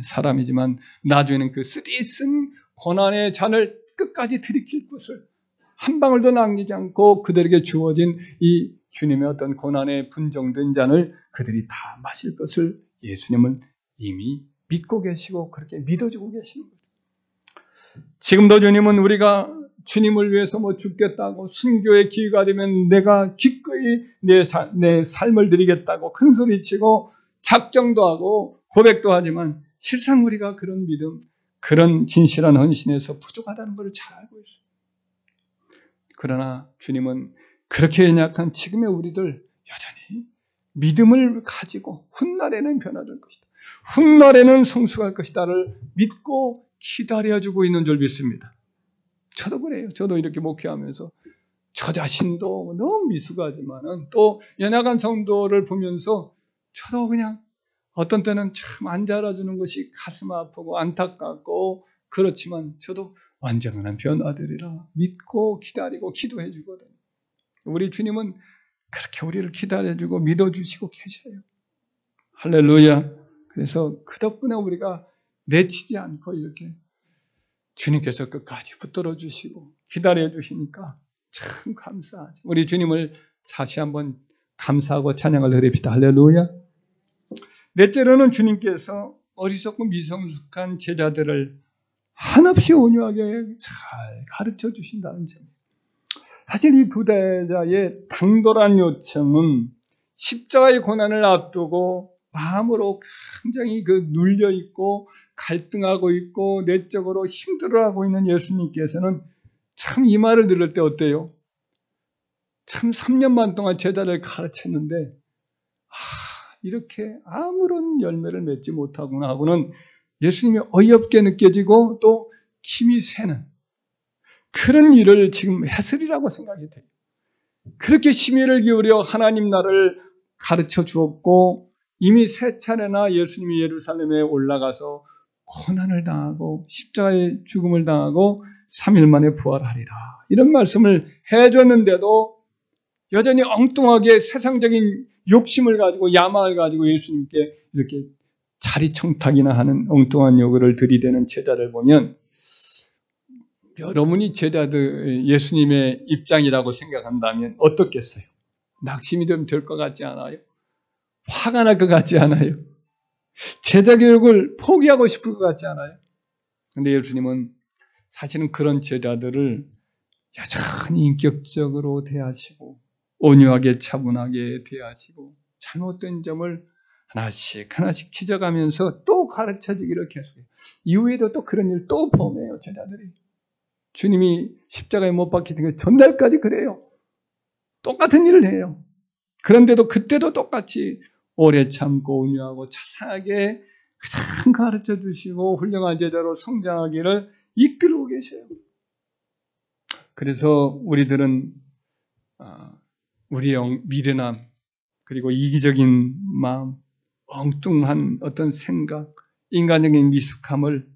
Speaker 1: 사람이지만 나중에는 그 쓰디쓴 고난의 잔을 끝까지 들이킬 것을 한 방울도 남기지 않고 그들에게 주어진 이 주님의 어떤 고난의 분정된 잔을 그들이 다 마실 것을 예수님은 이미 믿고 계시고 그렇게 믿어주고 계시는 거죠. 지금도 주님은 우리가 주님을 위해서 뭐 죽겠다고 순교의 기회가 되면 내가 기꺼이 내 삶을 드리겠다고 큰 소리치고 작정도 하고 고백도 하지만 실상 우리가 그런 믿음, 그런 진실한 헌신에서 부족하다는 것을 잘 알고 있어요. 그러나 주님은 그렇게 연약한 지금의 우리들 여전히 믿음을 가지고 훗날에는 변화될 것이다. 훗날에는 성숙할 것이다를 믿고 기다려주고 있는 줄 믿습니다. 저도 그래요. 저도 이렇게 목회하면서 저 자신도 너무 미숙하지만은 또 연약한 성도를 보면서 저도 그냥 어떤 때는 참 안 자라주는 것이 가슴 아프고 안타깝고 그렇지만 저도 완전한 변화되리라 믿고 기다리고 기도해 주거든요. 우리 주님은 그렇게 우리를 기다려주고 믿어주시고 계셔요. 할렐루야. 그래서 그 덕분에 우리가 내치지 않고 이렇게 주님께서 끝까지 붙들어 주시고 기다려 주시니까 참 감사하죠. 우리 주님을 다시 한번 감사하고 찬양을 드립시다. 할렐루야. 넷째로는 주님께서 어리석고 미성숙한 제자들을 한없이 온유하게 잘 가르쳐 주신다는 점. 사실 이 부대자의 당돌한 요청은 십자가의 고난을 앞두고 마음으로 굉장히 눌려 있고 갈등하고 있고 내적으로 힘들어하고 있는 예수님께서는 참 이 말을 들을 때 어때요? 참 3년 반 동안 제자를 가르쳤는데 이렇게 아무런 열매를 맺지 못하구나 하고는 예수님이 어이없게 느껴지고 또 힘이 새는 그런 일을 지금 했으리라고 생각이 돼요. 그렇게 심혈을 기울여 하나님 나라를 가르쳐 주었고 이미 3차례나 예수님이 예루살렘에 올라가서 고난을 당하고 십자가의 죽음을 당하고 3일 만에 부활하리라 이런 말씀을 해줬는데도 여전히 엉뚱하게 세상적인 욕심을 가지고 야망을 가지고 예수님께 이렇게 자리청탁이나 하는 엉뚱한 요구를 들이대는 제자를 보면 여러분이 제자들 예수님의 입장이라고 생각한다면 어떻겠어요? 낙심이 좀 될 것 같지 않아요? 화가 날 것 같지 않아요? 제자 교육을 포기하고 싶을 것 같지 않아요? 그런데 예수님은 사실은 그런 제자들을 여전히 인격적으로 대하시고 온유하게 차분하게 대하시고 잘못된 점을 하나씩 지적하면서 또 가르쳐주기를 계속해요. 이후에도 또 그런 일을 또 범해요. 제자들이. 주님이 십자가에 못 박히신 그 전날까지 그래요. 똑같은 일을 해요. 그런데도 그때도 똑같이 오래 참고 온유하고 자상하게 가장 가르쳐주시고 훌륭한 제자로 성장하기를 이끌고 계셔요. 그래서 우리들은 우리의 미련함 그리고 이기적인 마음, 엉뚱한 어떤 생각, 인간적인 미숙함을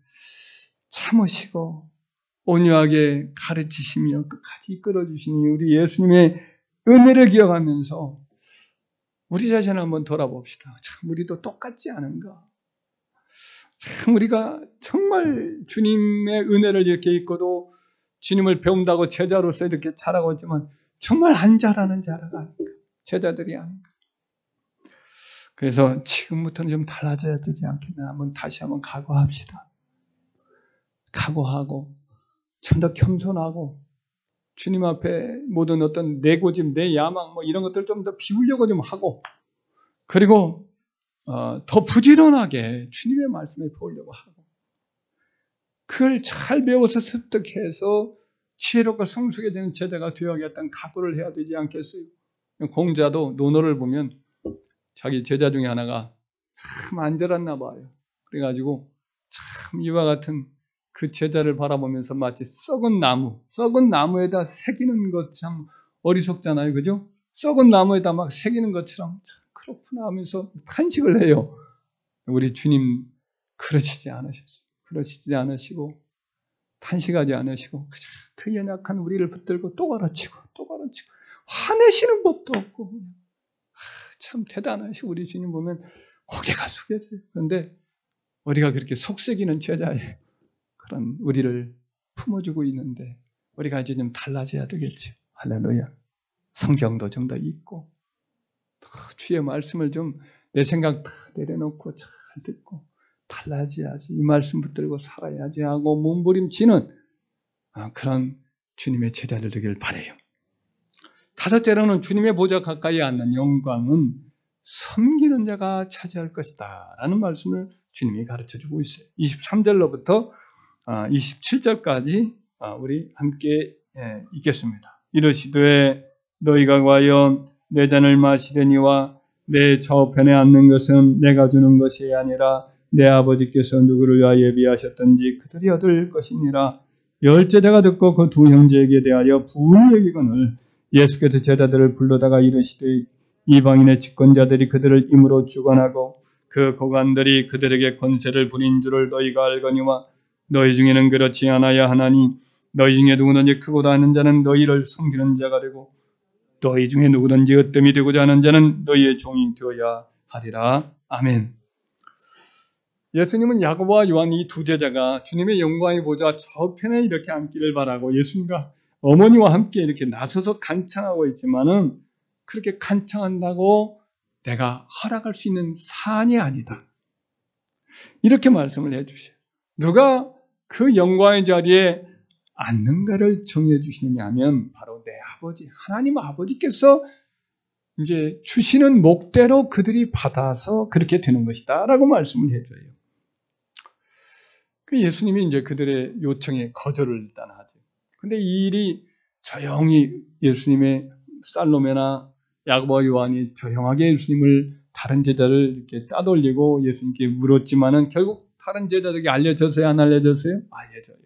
Speaker 1: 참으시고 온유하게 가르치시며 끝까지 이끌어주시니 우리 예수님의 은혜를 기억하면서 우리 자신을 한번 돌아봅시다. 참 우리도 똑같지 않은가? 참 우리가 정말 주님의 은혜를 이렇게 입고도 주님을 배운다고 제자로서 이렇게 자라고 있지만 정말 안 자라는 자라가 아닌가? 제자들이 아닌가? 그래서 지금부터는 좀 달라져야 되지 않겠나? 다시 한번 각오합시다. 각오하고 좀 더 겸손하고 주님 앞에 모든 어떤 내 고집, 내 야망 이런 것들 좀 더 비우려고 좀 하고 그리고 더 부지런하게 주님의 말씀을 배우려고 하고 그걸 잘 배워서 습득해서 지혜롭고 성숙해 되는 제자가 되어야겠다는 각오를 해야 되지 않겠어요? 공자도 논어를 보면 자기 제자 중에 하나가 참 안 자랐나 봐요. 그래가지고 참 이와 같은 그 제자를 바라보면서 마치 썩은 나무에다 새기는 것 참 어리석잖아요. 그죠? 썩은 나무에다 막 새기는 것처럼 참 그렇구나 하면서 탄식을 해요. 우리 주님 그러시지 않으셨어요. 그러시지 않으시고 탄식하지 않으시고 그저 그 연약한 우리를 붙들고 또 가르치고 화내시는 법도 없고 참 대단하시고 우리 주님 보면 고개가 숙여져요. 그런데 우리가 그렇게 속삭이는 제자예요. 그런 우리를 품어주고 있는데 우리가 이제 좀 달라져야 되겠지. 할렐루야. 성경도 좀 더 읽고 주의 말씀을 좀 내 생각 다 내려놓고 잘 듣고 달라져야지. 이 말씀 붙들고 살아야지 하고 몸부림치는 그런 주님의 제자들 되길 바라요. 다섯째로는 주님의 보좌 가까이 앉는 영광은 섬기는 자가 차지할 것이다 라는 말씀을 주님이 가르쳐주고 있어요. 23절로부터 27절까지 우리 함께 읽겠습니다. 이르시되 너희가 과연 내 잔을 마시려니와 내 좌우편에 앉는 것은 내가 주는 것이 아니라 내 아버지께서 누구를 위하여 예비하셨던지 그들이 얻을 것이니라. 열제자가 듣고 그 두 형제에게 대하여 부흥히 여기거늘 예수께서 제자들을 불러다가 이르시되 이방인의 집권자들이 그들을 임으로 주관하고 그 고관들이 그들에게 권세를 부린 줄을 너희가 알거니와 너희 중에는 그렇지 않아야 하나니 너희 중에 누구든지 크고도 하는 자는 너희를 섬기는 자가 되고 너희 중에 누구든지 으뜸이 되고자 하는 자는 너희의 종이 되어야 하리라. 아멘. 예수님은 야고보와 요한 이 두 제자가 주님의 영광의 보좌 저편에 이렇게 앉기를 바라고 예수님과 어머니와 함께 이렇게 나서서 간청하고 있지만은 그렇게 간청한다고 내가 허락할 수 있는 사안이 아니다. 이렇게 말씀을 해주셔요. 누가 그 영광의 자리에 앉는가를 정해 주시느냐 하면 바로 내 아버지, 하나님 아버지께서 이제 주시는 목대로 그들이 받아서 그렇게 되는 것이다 라고 말씀을 해줘요. 그 예수님이 이제 그들의 요청에 거절을 일단 하죠. 근데 이 일이 조용히 예수님의 살로메나 야고보와 요한이 조용하게 예수님을 다른 제자를 이렇게 따돌리고 예수님께 물었지만은 결국 다른 제자들에게 알려졌어요? 안 알려졌어요? 알려져요.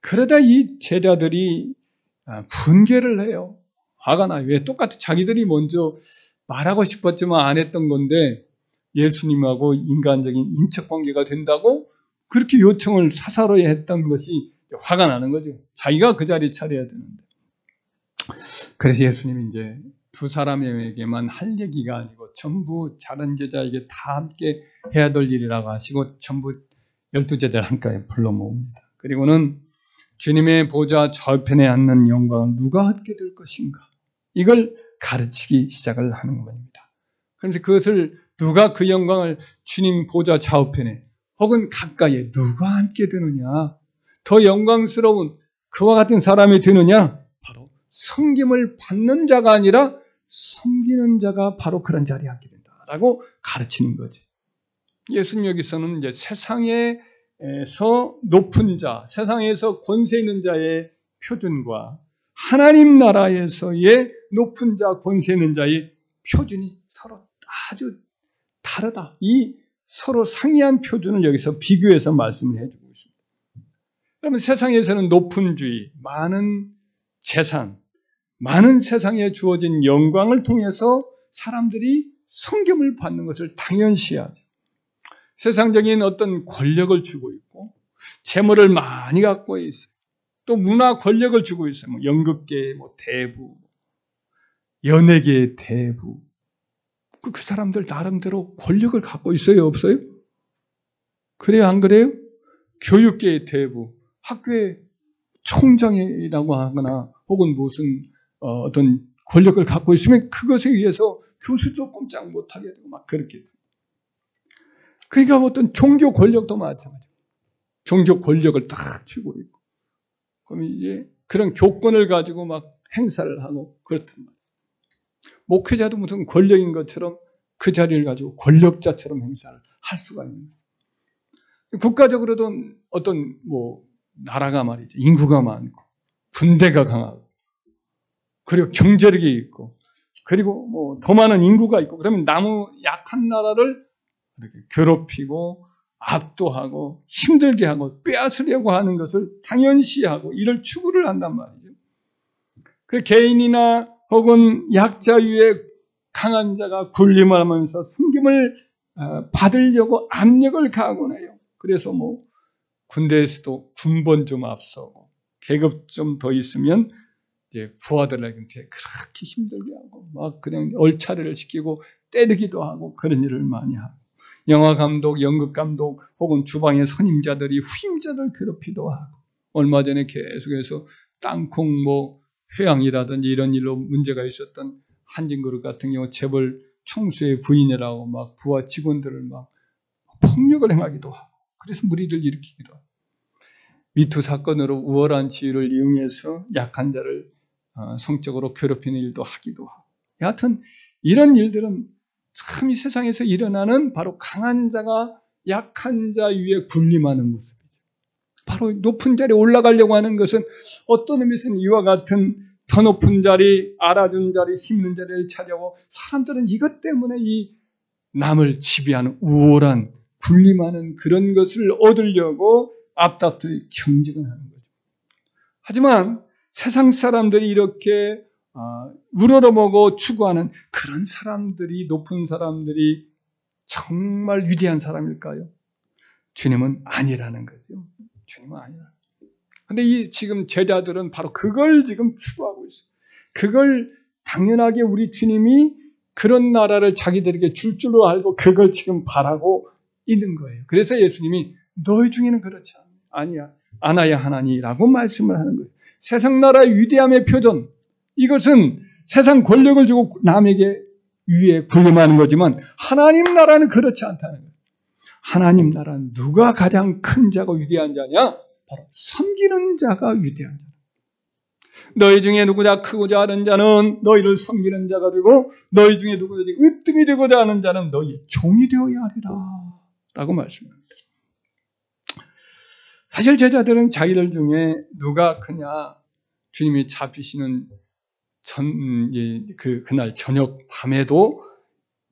Speaker 1: 그러다 이 제자들이 분개를 해요. 화가 나요. 왜 똑같이 자기들이 먼저 말하고 싶었지만 안 했던 건데 예수님하고 인간적인 인척관계가 된다고 그렇게 요청을 사사로이 했던 것이 화가 나는 거죠. 자기가 그 자리에 차려야 되는데. 그래서 예수님이 이제 두 사람에게만 할 얘기가 아니고 전부 다른 제자에게 다 함께 해야 될 일이라고 하시고 전부 12제자를 한꺼번에 불러 모읍니다. 그리고는 주님의 보좌 좌편에 앉는 영광을 누가 얻게 될 것인가? 이걸 가르치기 시작을 하는 겁니다. 그래서 그것을 누가 그 영광을 주님 보좌 좌우편에 혹은 가까이에 누가 앉게 되느냐? 더 영광스러운 그와 같은 사람이 되느냐? 바로 섬김을 받는 자가 아니라 섬기는 자가 바로 그런 자리에 앉게 된다라고 가르치는 거지. 예수님 여기서는 이제 세상에서 높은 자, 세상에서 권세 있는 자의 표준과 하나님 나라에서의 높은 자, 권세 있는 자의 표준이 서로 아주 다르다. 이 서로 상이한 표준을 여기서 비교해서 말씀을 해주고 있습니다. 그러면 세상에서는 높은 주의, 많은 재산, 많은 세상에 주어진 영광을 통해서 사람들이 섬김을 받는 것을 당연시하죠. 세상적인 어떤 권력을 주고 있고 재물을 많이 갖고 있어요. 또 문화 권력을 주고 있어요. 뭐 연극계의 대부, 연예계의 대부. 그 사람들 나름대로 권력을 갖고 있어요, 없어요? 그래요, 안 그래요? 교육계의 대부, 학교의 총장이라고 하거나 혹은 무슨 어떤 권력을 갖고 있으면 그것에 의해서 교수도 꼼짝 못하게 되고 막 그렇게. 그러니까 어떤 종교 권력도 마찬가지예요. 종교 권력을 딱 쥐고 있고. 그럼 이제 그런 교권을 가지고 막 행사를 하고 그렇단 말이에요. 목회자도 무슨 권력인 것처럼 그 자리를 가지고 권력자처럼 행사를 할 수가 있는 거예요. 국가적으로도 어떤 나라가 말이죠. 인구가 많고 군대가 강하고 그리고 경제력이 있고 그리고 더 많은 인구가 있고 그러면 약한 나라를 이렇게 괴롭히고 압도하고 힘들게 하고 빼앗으려고 하는 것을 당연시하고 이를 추구를 한단 말이죠. 그 개인이나 혹은 약자 위에 강한 자가 군림하면서 승김을 받으려고 압력을 가하곤 해요. 그래서 군대에서도 군번 좀 앞서고 계급 좀 더 있으면 이제 부하들한테 그렇게 힘들게 하고 막 그냥 얼차례를 시키고 때리기도 하고 그런 일을 많이 하고 영화 감독, 연극 감독 혹은 주방의 선임자들이 후임자들 괴롭히도 하고 얼마 전에 계속해서 땅콩 회양이라든지 이런 일로 문제가 있었던 한진그룹 같은 경우 재벌 총수의 부인이라고 막 부하 직원들을 막 폭력을 행하기도 하고 그래서 무리를 일으키기도 하고 미투 사건으로 우월한 지위를 이용해서 약한 자를 성적으로 괴롭히는 일도 하기도 하고 여하튼 이런 일들은 참 이 세상에서 일어나는 바로 강한 자가 약한 자 위에 군림하는 모습이죠. 바로 높은 자리에 올라가려고 하는 것은 어떤 의미에서는 이와 같은 더 높은 자리, 알아준 자리, 힘 있는 자리를 차지하고 사람들은 이것 때문에 이 남을 지배하는 우월한 군림하는 그런 것을 얻으려고 앞다투 경쟁을 하는 거죠. 하지만 세상 사람들이 이렇게 우러러보고 추구하는 그런 사람들이 높은 사람들이 정말 위대한 사람일까요? 주님은 아니라는 거죠. 주님은 아니라. 근데 이 지금 제자들은 바로 그걸 지금 추구하고 있어요. 그걸 당연하게 우리 주님이 그런 나라를 자기들에게 줄 줄로 알고 그걸 지금 바라고 있는 거예요. 그래서 예수님이 너희 중에는 그렇지 않아야 하나니라고 말씀을 하는 거예요. 세상 나라의 위대함의 표전, 이것은 세상 권력을 주고 남에게 위에 군림하는 거지만 하나님 나라는 그렇지 않다는 거예요. 하나님 나라는 누가 가장 큰 자가 위대한 자냐? 바로 섬기는 자가 위대한 자다. 너희 중에 누구나 크고자 하는 자는 너희를 섬기는 자가 되고 너희 중에 누구나 으뜸이 되고자 하는 자는 너희의 종이 되어야 하리라 라고 말씀합니다. 사실 제자들은 자기들 중에 누가 크냐 주님이 잡히시는 그날 저녁 밤에도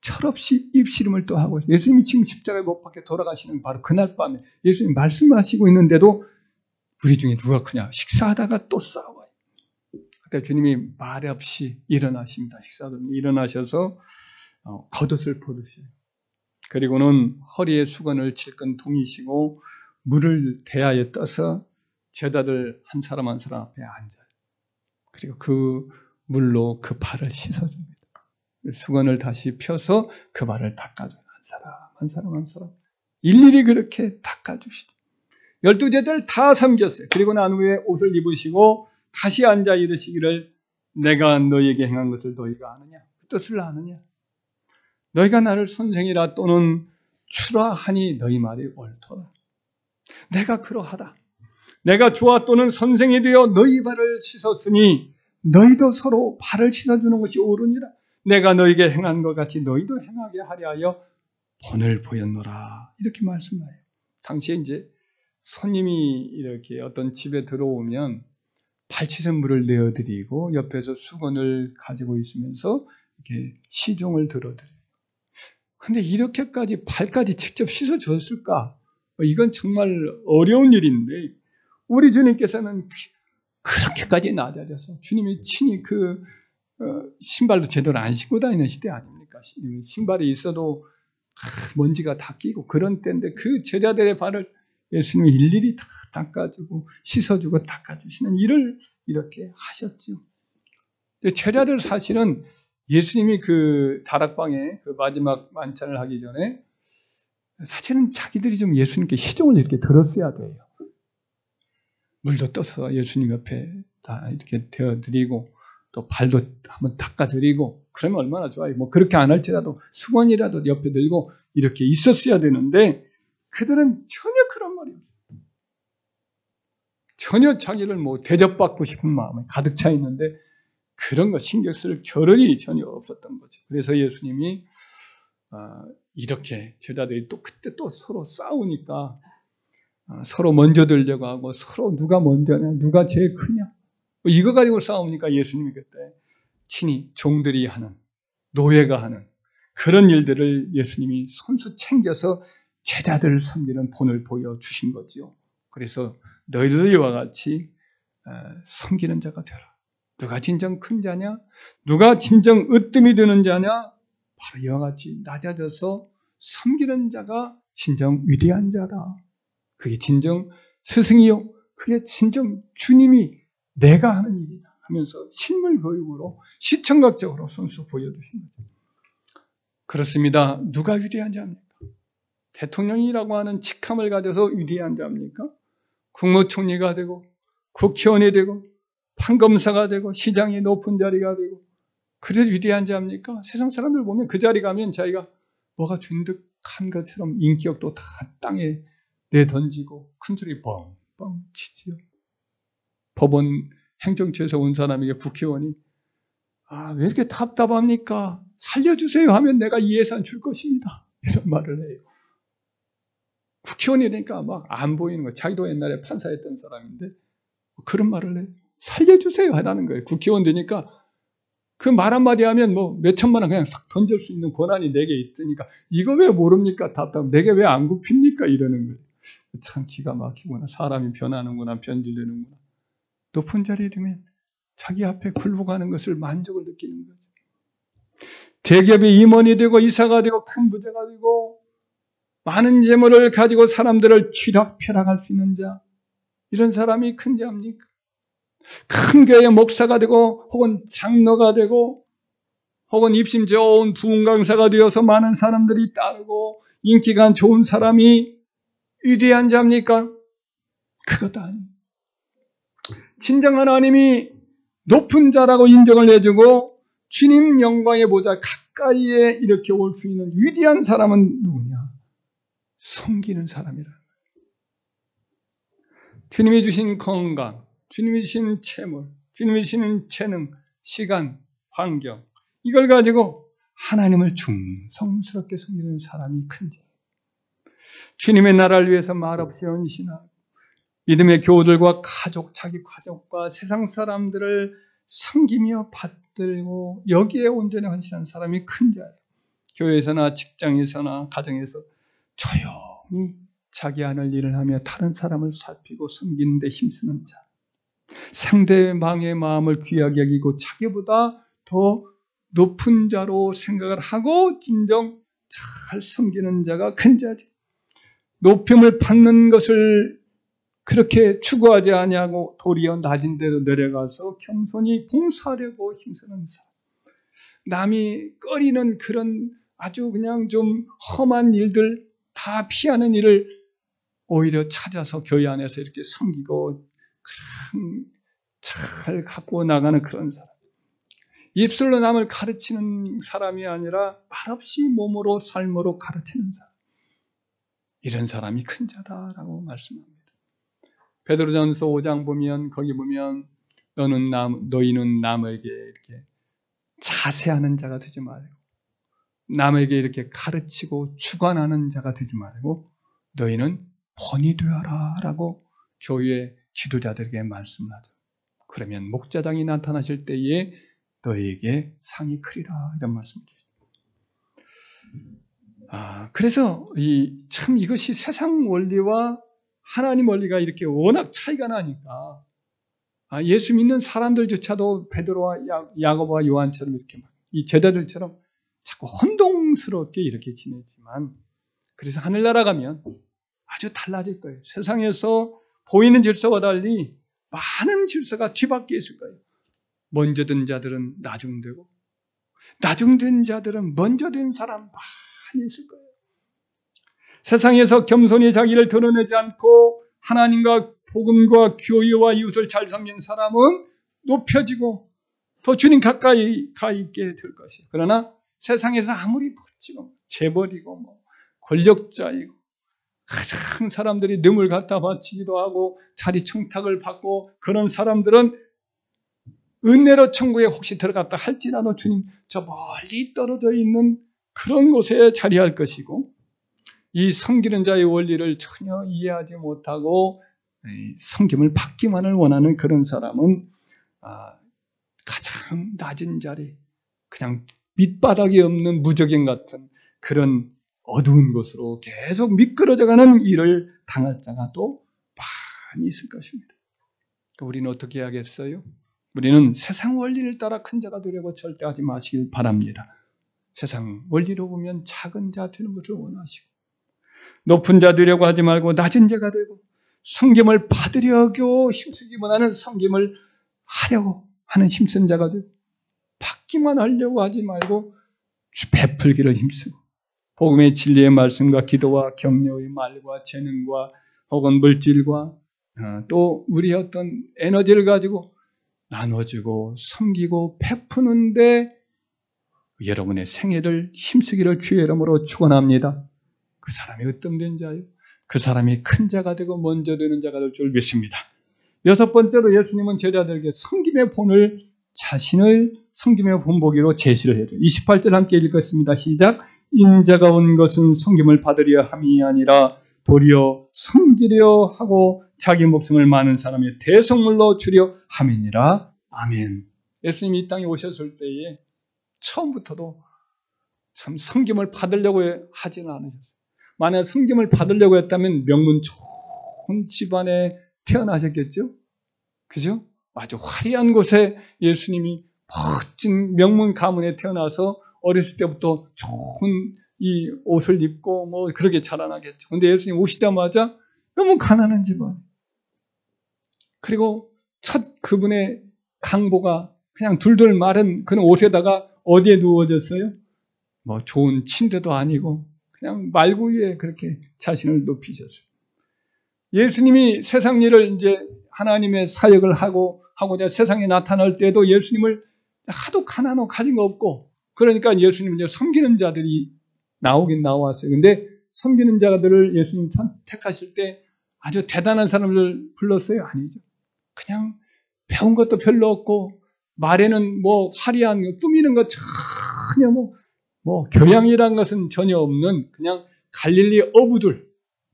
Speaker 1: 철없이 입씨름을 또 하고 예수님이 지금 십자가에 못 박혀 돌아가시는 바로 그날 밤에 예수님이 말씀하시고 있는데도 우리 중에 누가 크냐 식사하다가 또 싸워요. 그때 주님이 말 없이 일어나십니다. 식사하다 일어나셔서 겉옷을 벗으셔요. 그리고는 허리에 수건을 질끈 동이시고 물을 대야에 떠서 제자들 한 사람 한 사람 앞에 앉아요. 그리고 그 물로 그 발을 씻어줍니다. 수건을 다시 펴서 그 발을 닦아줘요. 한 사람 일일이 그렇게 닦아주시죠. 12제자를 다 섬겼어요. 그리고 난 후에 옷을 입으시고 다시 앉아 이르시기를 내가 너희에게 행한 것을 너희가 아느냐? 그 뜻을 아느냐? 너희가 나를 선생이라 또는 주라 하니 너희 말이 옳도다. 내가 그러하다. 내가 주와 또는 선생이 되어 너희 발을 씻었으니 너희도 서로 발을 씻어주는 것이 옳으니라. 내가 너희에게 행한 것 같이 너희도 행하게 하려 하여 본을 보였노라. 이렇게 말씀해요. 당시에 이제 손님이 이렇게 어떤 집에 들어오면 발 씻은 물을 내어드리고 옆에서 수건을 가지고 있으면서 이렇게 시종을 들어드려요. 근데 이렇게까지 발까지 직접 씻어줬을까? 이건 정말 어려운 일인데 우리 주님께서는 그렇게까지 낮아져서 주님이 친히 그 신발도 제대로 안 신고 다니는 시대 아닙니까? 신발이 있어도 먼지가 다 끼고 그런 때인데 그 제자들의 발을 예수님이 일일이 다 닦아주고 씻어주고 닦아주시는 일을 이렇게 하셨죠. 제자들 사실은 예수님이 그 다락방에 그 마지막 만찬을 하기 전에 사실은 자기들이 좀 예수님께 희종을 이렇게 들었어야 돼요. 물도 떠서 예수님 옆에 다 이렇게 데워드리고 또 발도 한번 닦아드리고 그러면 얼마나 좋아요. 뭐 그렇게 안 할지라도 수건이라도 옆에 들고 이렇게 있었어야 되는데 그들은 전혀 그런 말이 없어요. 전혀 자기를 뭐 대접받고 싶은 마음에 가득 차 있는데 그런 거 신경 쓸 겨를이 전혀 없었던 거죠. 그래서 예수님이 이렇게 제자들이 또 그때 또 서로 싸우니까 서로 먼저 들려고 하고 서로 누가 먼저냐, 누가 제일 크냐 이거 가지고 싸우니까 예수님이 그때 친히 종들이 하는 노예가 하는 그런 일들을 예수님이 손수 챙겨서 제자들을 섬기는 본을 보여주신 거지요. 그래서 너희들이 이와 같이 섬기는 자가 되라. 누가 진정 큰 자냐? 누가 진정 으뜸이 되는 자냐? 바로 이와 같이 낮아져서 섬기는 자가 진정 위대한 자다. 그게 진정 스승이요. 그게 진정 주님이 내가 하는 일이다 하면서 실물교육으로 시청각적으로 손수 보여주신 거죠. 그렇습니다. 누가 위대한 자입니까? 대통령이라고 하는 직함을 가져서 위대한 자입니까? 국무총리가 되고 국회의원이 되고 판검사가 되고 시장이 높은 자리가 되고 그래서 위대한 자입니까? 세상 사람들 보면 그 자리 가면 자기가 뭐가 된 듯한 것처럼 인격도 다 땅에 내던지고 큰소리 뻥뻥 치지요. 법원 행정처에서 온 사람에게 국회의원이 왜 이렇게 답답합니까? 살려주세요 하면 내가 이 예산 줄 것입니다. 이런 말을 해요. 국회의원이니까 막 안 보이는 거예요. 자기도 옛날에 판사했던 사람인데 그런 말을 해요. 살려주세요 하라는 거예요. 국회의원 되니까 그 말 한마디 하면 뭐 몇천만 원 그냥 싹 던질 수 있는 권한이 내게 있으니까 이거 왜 모릅니까? 답답. 내게 왜 안 굽힙니까? 이러는 거예요. 참 기가 막히구나. 사람이 변하는구나. 변질되는구나. 높은 자리에 두면 자기 앞에 굴복하는 것을 만족을 느끼는 거죠. 대기업의 임원이 되고 이사가 되고 큰 부자가 되고 많은 재물을 가지고 사람들을 쥐락펴락할 수 있는 자, 이런 사람이 큰 자입니까? 큰 교회의 목사가 되고 혹은 장로가 되고 혹은 입심 좋은 부흥 강사가 되어서 많은 사람들이 따르고 인기가 좋은 사람이 위대한 자입니까? 그것도 아닙니다. 진정 하나님이 높은 자라고 인정을 해주고 주님 영광의 보좌 가까이에 이렇게 올 수 있는 위대한 사람은 누구냐? 섬기는 사람이라. 주님이 주신 건강, 주님이 주신 채물, 주님이 주신 재능, 시간, 환경, 이걸 가지고 하나님을 충성스럽게 섬기는 사람이 큰지. 주님의 나라를 위해서 말없이 헌신하고 믿음의 교우들과 가족, 자기 가족과 세상 사람들을 섬기며 받들고 여기에 온전히 헌신한 사람이 큰 자예요. 교회에서나 직장에서나 가정에서 조용히 자기 하는 일을 하며 다른 사람을 살피고 섬기는 데 힘쓰는 자. 상대방의 마음을 귀하게 여기고 자기보다 더 높은 자로 생각을 하고 진정 잘 섬기는 자가 큰 자죠. 높임을 받는 것을 그렇게 추구하지 아니하고 도리어 낮은 데로 내려가서 겸손히 봉사하려고 힘쓰는 사람. 남이 꺼리는 그런 아주 그냥 좀 험한 일들 다 피하는 일을 오히려 찾아서 교회 안에서 이렇게 섬기고 잘 갖고 나가는 그런 사람. 입술로 남을 가르치는 사람이 아니라 말없이 몸으로 삶으로 가르치는 사람. 이런 사람이 큰 자다라고 말씀합니다. 베드로전서 5장 보면 거기 보면 너희는 남에게 이렇게 자세하는 자가 되지 말고 남에게 이렇게 가르치고 주관하는 자가 되지 말고 너희는 본이 되어라 라고 교회 지도자들에게 말씀을 하죠. 그러면 목자장이 나타나실 때에 너희에게 상이 크리라 이런 말씀을 주죠. 그래서 참 이것이 세상 원리와 하나님 원리가 이렇게 워낙 차이가 나니까 예수 믿는 사람들조차도 베드로와 야고보와 요한처럼 이렇게 이 제자들처럼 자꾸 혼동스럽게 이렇게 지내지만, 그래서 하늘나라 가면 아주 달라질 거예요. 세상에서 보이는 질서와 달리 많은 질서가 뒤바뀌어 있을 거예요. 먼저 든 자들은 나중되고, 나중된 자들은 먼저 된 사람 많이 있을 거예요. 세상에서 겸손히 자기를 드러내지 않고 하나님과 복음과 교회와 이웃을 잘 섬긴 사람은 높여지고 더 주님 가까이 가 있게 될 것이에요. 그러나 세상에서 아무리 멋지고 재벌이고 권력자이고 가장 사람들이 늠을 갖다 바치기도 하고 자리 청탁을 받고 그런 사람들은 은혜로 천국에 혹시 들어갔다 할지라도 주님 저 멀리 떨어져 있는 그런 곳에 자리할 것이고, 이 섬기는 자의 원리를 전혀 이해하지 못하고 섬김을 받기만을 원하는 그런 사람은 가장 낮은 자리, 그냥 밑바닥이 없는 무적인 같은 그런 어두운 곳으로 계속 미끄러져가는 일을 당할 자가 또 많이 있을 것입니다. 우리는 어떻게 해야겠어요? 우리는 세상 원리를 따라 큰 자가 되려고 절대 하지 마시길 바랍니다. 세상 원리로 보면 작은 자 되는 것을 원하시고, 높은 자 되려고 하지 말고 낮은 자가 되고, 섬김을 받으려고 힘쓰기보다는 섬김을 하려고 하는 힘쓴 자가 되고, 받기만 하려고 하지 말고 베풀기를 힘쓰고, 복음의 진리의 말씀과 기도와 격려의 말과 재능과 혹은 물질과 또 우리의 어떤 에너지를 가지고 나눠주고 섬기고 베푸는데 여러분의 생애를 힘쓰기를 주의 이름으로 축원합니다. 그 사람이 으뜸된 자요, 그 사람이 큰 자가 되고 먼저 되는 자가 될 줄 믿습니다. 여섯 번째로 예수님은 제자들에게 섬김의 본을, 자신을 섬김의 본보기로 제시를 해요. 28절 함께 읽겠습니다. 시작. 인자가 온 것은 섬김을 받으려 함이 아니라 도리어 섬기려 하고 자기 목숨을 많은 사람의 대속물로 주려 함이니라. 아멘. 예수님이 이 땅에 오셨을 때에 처음부터도 참 섬김을 받으려고 하지는 않으셨어요. 만약 섬김을 받으려고 했다면 명문 좋은 집안에 태어나셨겠죠? 그죠? 아주 화려한 곳에 예수님이 멋진 명문 가문에 태어나서 어렸을 때부터 좋은 이 옷을 입고 그렇게 자라나겠죠. 근데 예수님 오시자마자 너무 가난한 집안. 그리고 첫 그분의 강보가 그냥 둘둘 마른 그런 옷에다가 어디에 누워졌어요? 좋은 침대도 아니고 그냥 말구 위에 그렇게 자신을 높이셨어요. 예수님이 세상 일을 이제 하나님의 사역을 하고자 세상에 나타날 때도 예수님을 하도 가난하고 가진 거 없고, 그러니까 예수님은 이제 섬기는 자들이 나오긴 나왔어요. 근데 섬기는 자들을 예수님 택하실 때 아주 대단한 사람을 불렀어요? 아니죠. 그냥 배운 것도 별로 없고 말에는 화려한 거, 꾸미는 거 전혀 교양이란 것은 전혀 없는 그냥 갈릴리 어부들,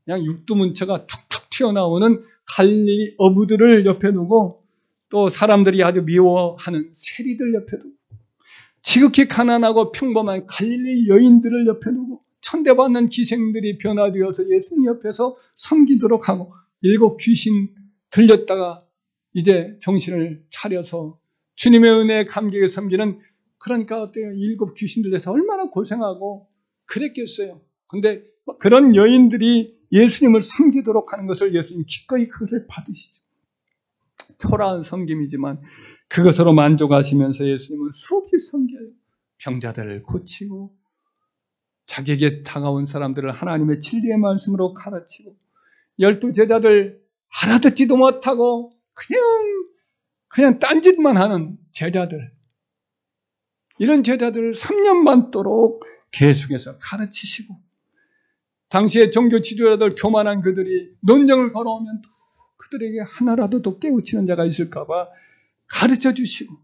Speaker 1: 그냥 육두문체가 툭툭 튀어나오는 갈릴리 어부들을 옆에 두고, 또 사람들이 아주 미워하는 세리들 옆에 두고, 지극히 가난하고 평범한 갈릴리 여인들을 옆에 두고, 천대받는 기생들이 변화되어서 예수님 옆에서 섬기도록 하고, 7 귀신 들렸다가 이제 정신을 차려서 주님의 은혜에 감격에 섬기는, 그러니까 어때요? 7 귀신 들려서 얼마나 고생하고 그랬겠어요. 근데 그런 여인들이 예수님을 섬기도록 하는 것을 예수님 기꺼이 그것을 받으시죠. 초라한 섬김이지만 그것으로 만족하시면서 예수님은 수없이 섬겨요. 병자들을 고치고 자기에게 다가온 사람들을 하나님의 진리의 말씀으로 가르치고, 12 제자들 알아듣지도 못하고 그냥 딴짓만 하는 제자들, 이런 제자들을 3년 반도록 계속해서 가르치시고, 당시에 종교 지도자들 교만한 그들이 논쟁을 걸어오면 또 그들에게 하나라도 더 깨우치는 자가 있을까 봐 가르쳐 주시고,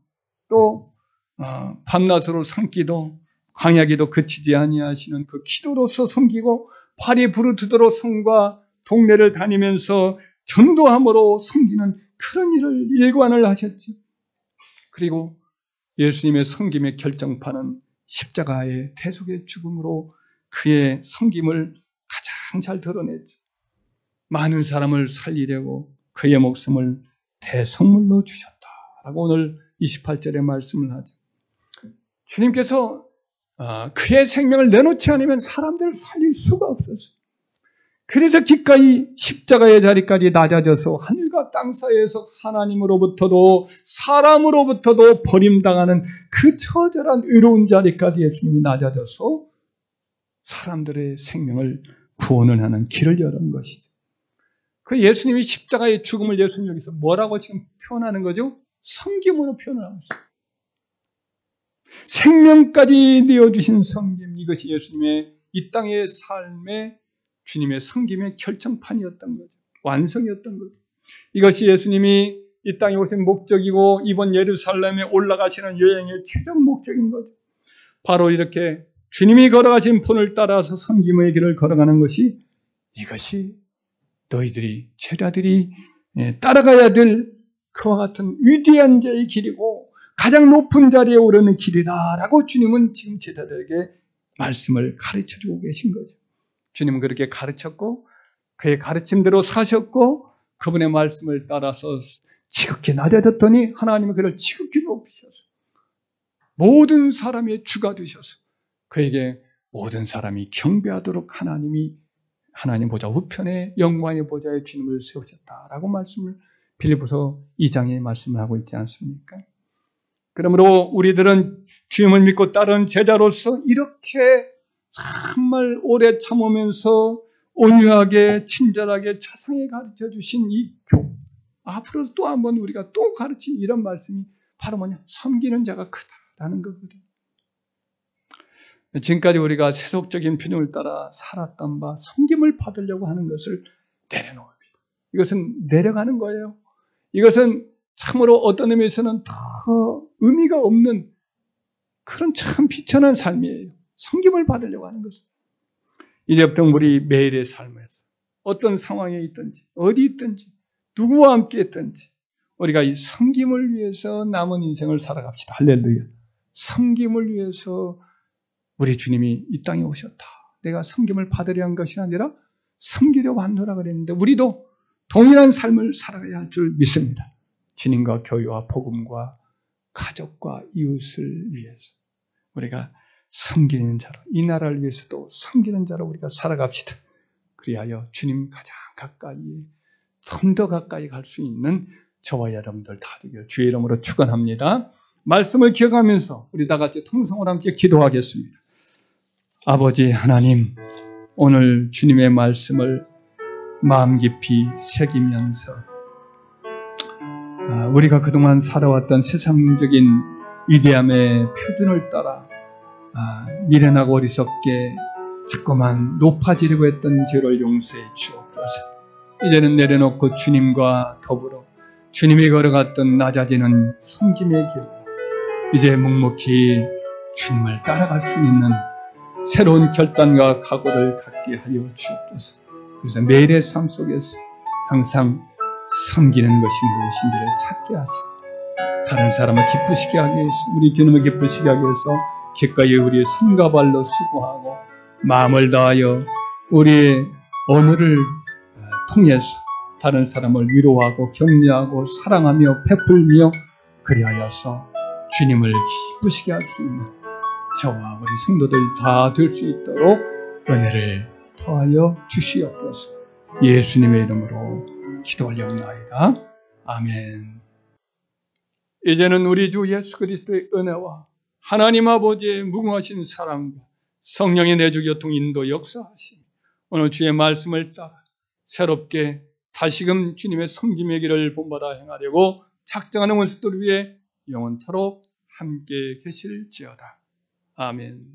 Speaker 1: 또 밤낮으로 산기도 광야기도 그치지 아니하시는 그 기도로서 섬기고, 발이 부르트도록 성과 동네를 다니면서 전도함으로 섬기는 그런 일을 일관을 하셨죠. 그리고 예수님의 섬김의 결정판은 십자가의 대속의 죽음으로 그의 섬김을 가장 잘 드러냈죠. 많은 사람을 살리려고 그의 목숨을 대선물로 주셨다라고 오늘 28절에 말씀을 하죠. 주님께서 그의 생명을 내놓지 않으면 사람들을 살릴 수가 없었어요. 그래서 기꺼이 십자가의 자리까지 낮아져서 하늘과 땅 사이에서 하나님으로부터도 사람으로부터도 버림당하는 그 처절한 의로운 자리까지 예수님이 낮아져서 사람들의 생명을 구원을 하는 길을 여는 것이죠. 그 예수님이 십자가의 죽음을 예수님 여기서 뭐라고 지금 표현하는 거죠? 섬김으로 표현을 하고 있어요. 생명까지 내어주신 섬김, 이것이 예수님의 이 땅의 삶의 주님의 섬김의 결정판이었던 거죠. 완성이었던 거죠. 이것이 예수님이 이 땅에 오신 목적이고 이번 예루살렘에 올라가시는 여행의 최종 목적인 거죠. 바로 이렇게 주님이 걸어가신 본을 따라서 섬김의 길을 걸어가는 것이 이것이 너희들이 제자들이 따라가야 될 그와 같은 위대한 자의 길이고 가장 높은 자리에 오르는 길이다라고 주님은 지금 제자들에게 말씀을 가르쳐주고 계신 거죠. 주님은 그렇게 가르쳤고 그의 가르침대로 사셨고 그분의 말씀을 따라서 지극히 낮아졌더니 하나님은 그를 지극히 높이셔서 모든 사람의 주가 되셔서 그에게 모든 사람이 경배하도록 하나님 보좌 우편에 영광의 보좌에 주님을 세우셨다라고 말씀을 빌립보서 2장에 말씀을 하고 있지 않습니까? 그러므로 우리들은 주님을 믿고 따른 제자로서 이렇게 정말 오래 참으면서 온유하게 친절하게 자상히 가르쳐 주신 이 교, 앞으로 또 한 번 우리가 또 가르친 이런 말씀이 바로 뭐냐? 섬기는 자가 크다라는 거거든요. 지금까지 우리가 세속적인 편육을 따라 살았던 바 섬김을 받으려고 하는 것을 내려놓습니다. 이것은 내려가는 거예요. 이것은 참으로 어떤 의미에서는 더 의미가 없는 그런 참 비천한 삶이에요. 섬김을 받으려고 하는 것은. 이제부터 우리 매일의 삶에서 어떤 상황에 있든지 어디 있든지 누구와 함께 있든지 우리가 이 섬김을 위해서 남은 인생을 살아갑시다. 할렐루야. 섬김을 위해서 우리 주님이 이 땅에 오셨다. 내가 섬김을 받으려 한 것이 아니라 섬기려 왔노라 그랬는데 우리도 동일한 삶을 살아가야 할 줄 믿습니다. 주님과 교회와 복음과 가족과 이웃을 위해서 우리가 섬기는 자로, 이 나라를 위해서도 섬기는 자로 우리가 살아갑시다. 그리하여 주님 가장 가까이, 좀 더 가까이 갈 수 있는 저와 여러분들 다 되기를 주의 이름으로 축원합니다. 말씀을 기억하면서 우리 다 같이 통성으로 함께 기도하겠습니다. 아버지 하나님, 오늘 주님의 말씀을 마음 깊이 새기면서 우리가 그동안 살아왔던 세상적인 위대함의 표준을 따라 미련하고 어리석게 자꾸만 높아지려고 했던 죄를 용서해 주옵소서. 이제는 내려놓고 주님과 더불어 주님이 걸어갔던 낮아지는 섬김의 길, 이제 묵묵히 주님을 따라갈 수 있는 새로운 결단과 각오를 갖게 하여 주옵소서. 그래서 매일의 삶 속에서 항상 섬기는 것이 무엇인지를 찾게 하시고 다른 사람을 기쁘시게 하기 위해서, 우리 주님을 기쁘시게 하기 위해서 기꺼이 우리의 손과 발로 수고하고 마음을 다하여 우리의 언어를 통해서 다른 사람을 위로하고 격려하고 사랑하며 베풀며 그리하여서 주님을 기쁘시게 할 수 있는 저와 우리 성도들 다 될 수 있도록 은혜를 더하여 주시옵소서. 예수님의 이름으로 기도 올려옵나이다. 아멘. 이제는 우리 주 예수 그리스도의 은혜와 하나님 아버지의 무궁하신 사랑과 성령의 내주 교통 인도 역사하심, 오늘 주의 말씀을 따라 새롭게 다시금 주님의 섬김의 길을 본받아 행하려고 작정하는 원수들 위해 영원토록 함께 계실지어다. 아멘.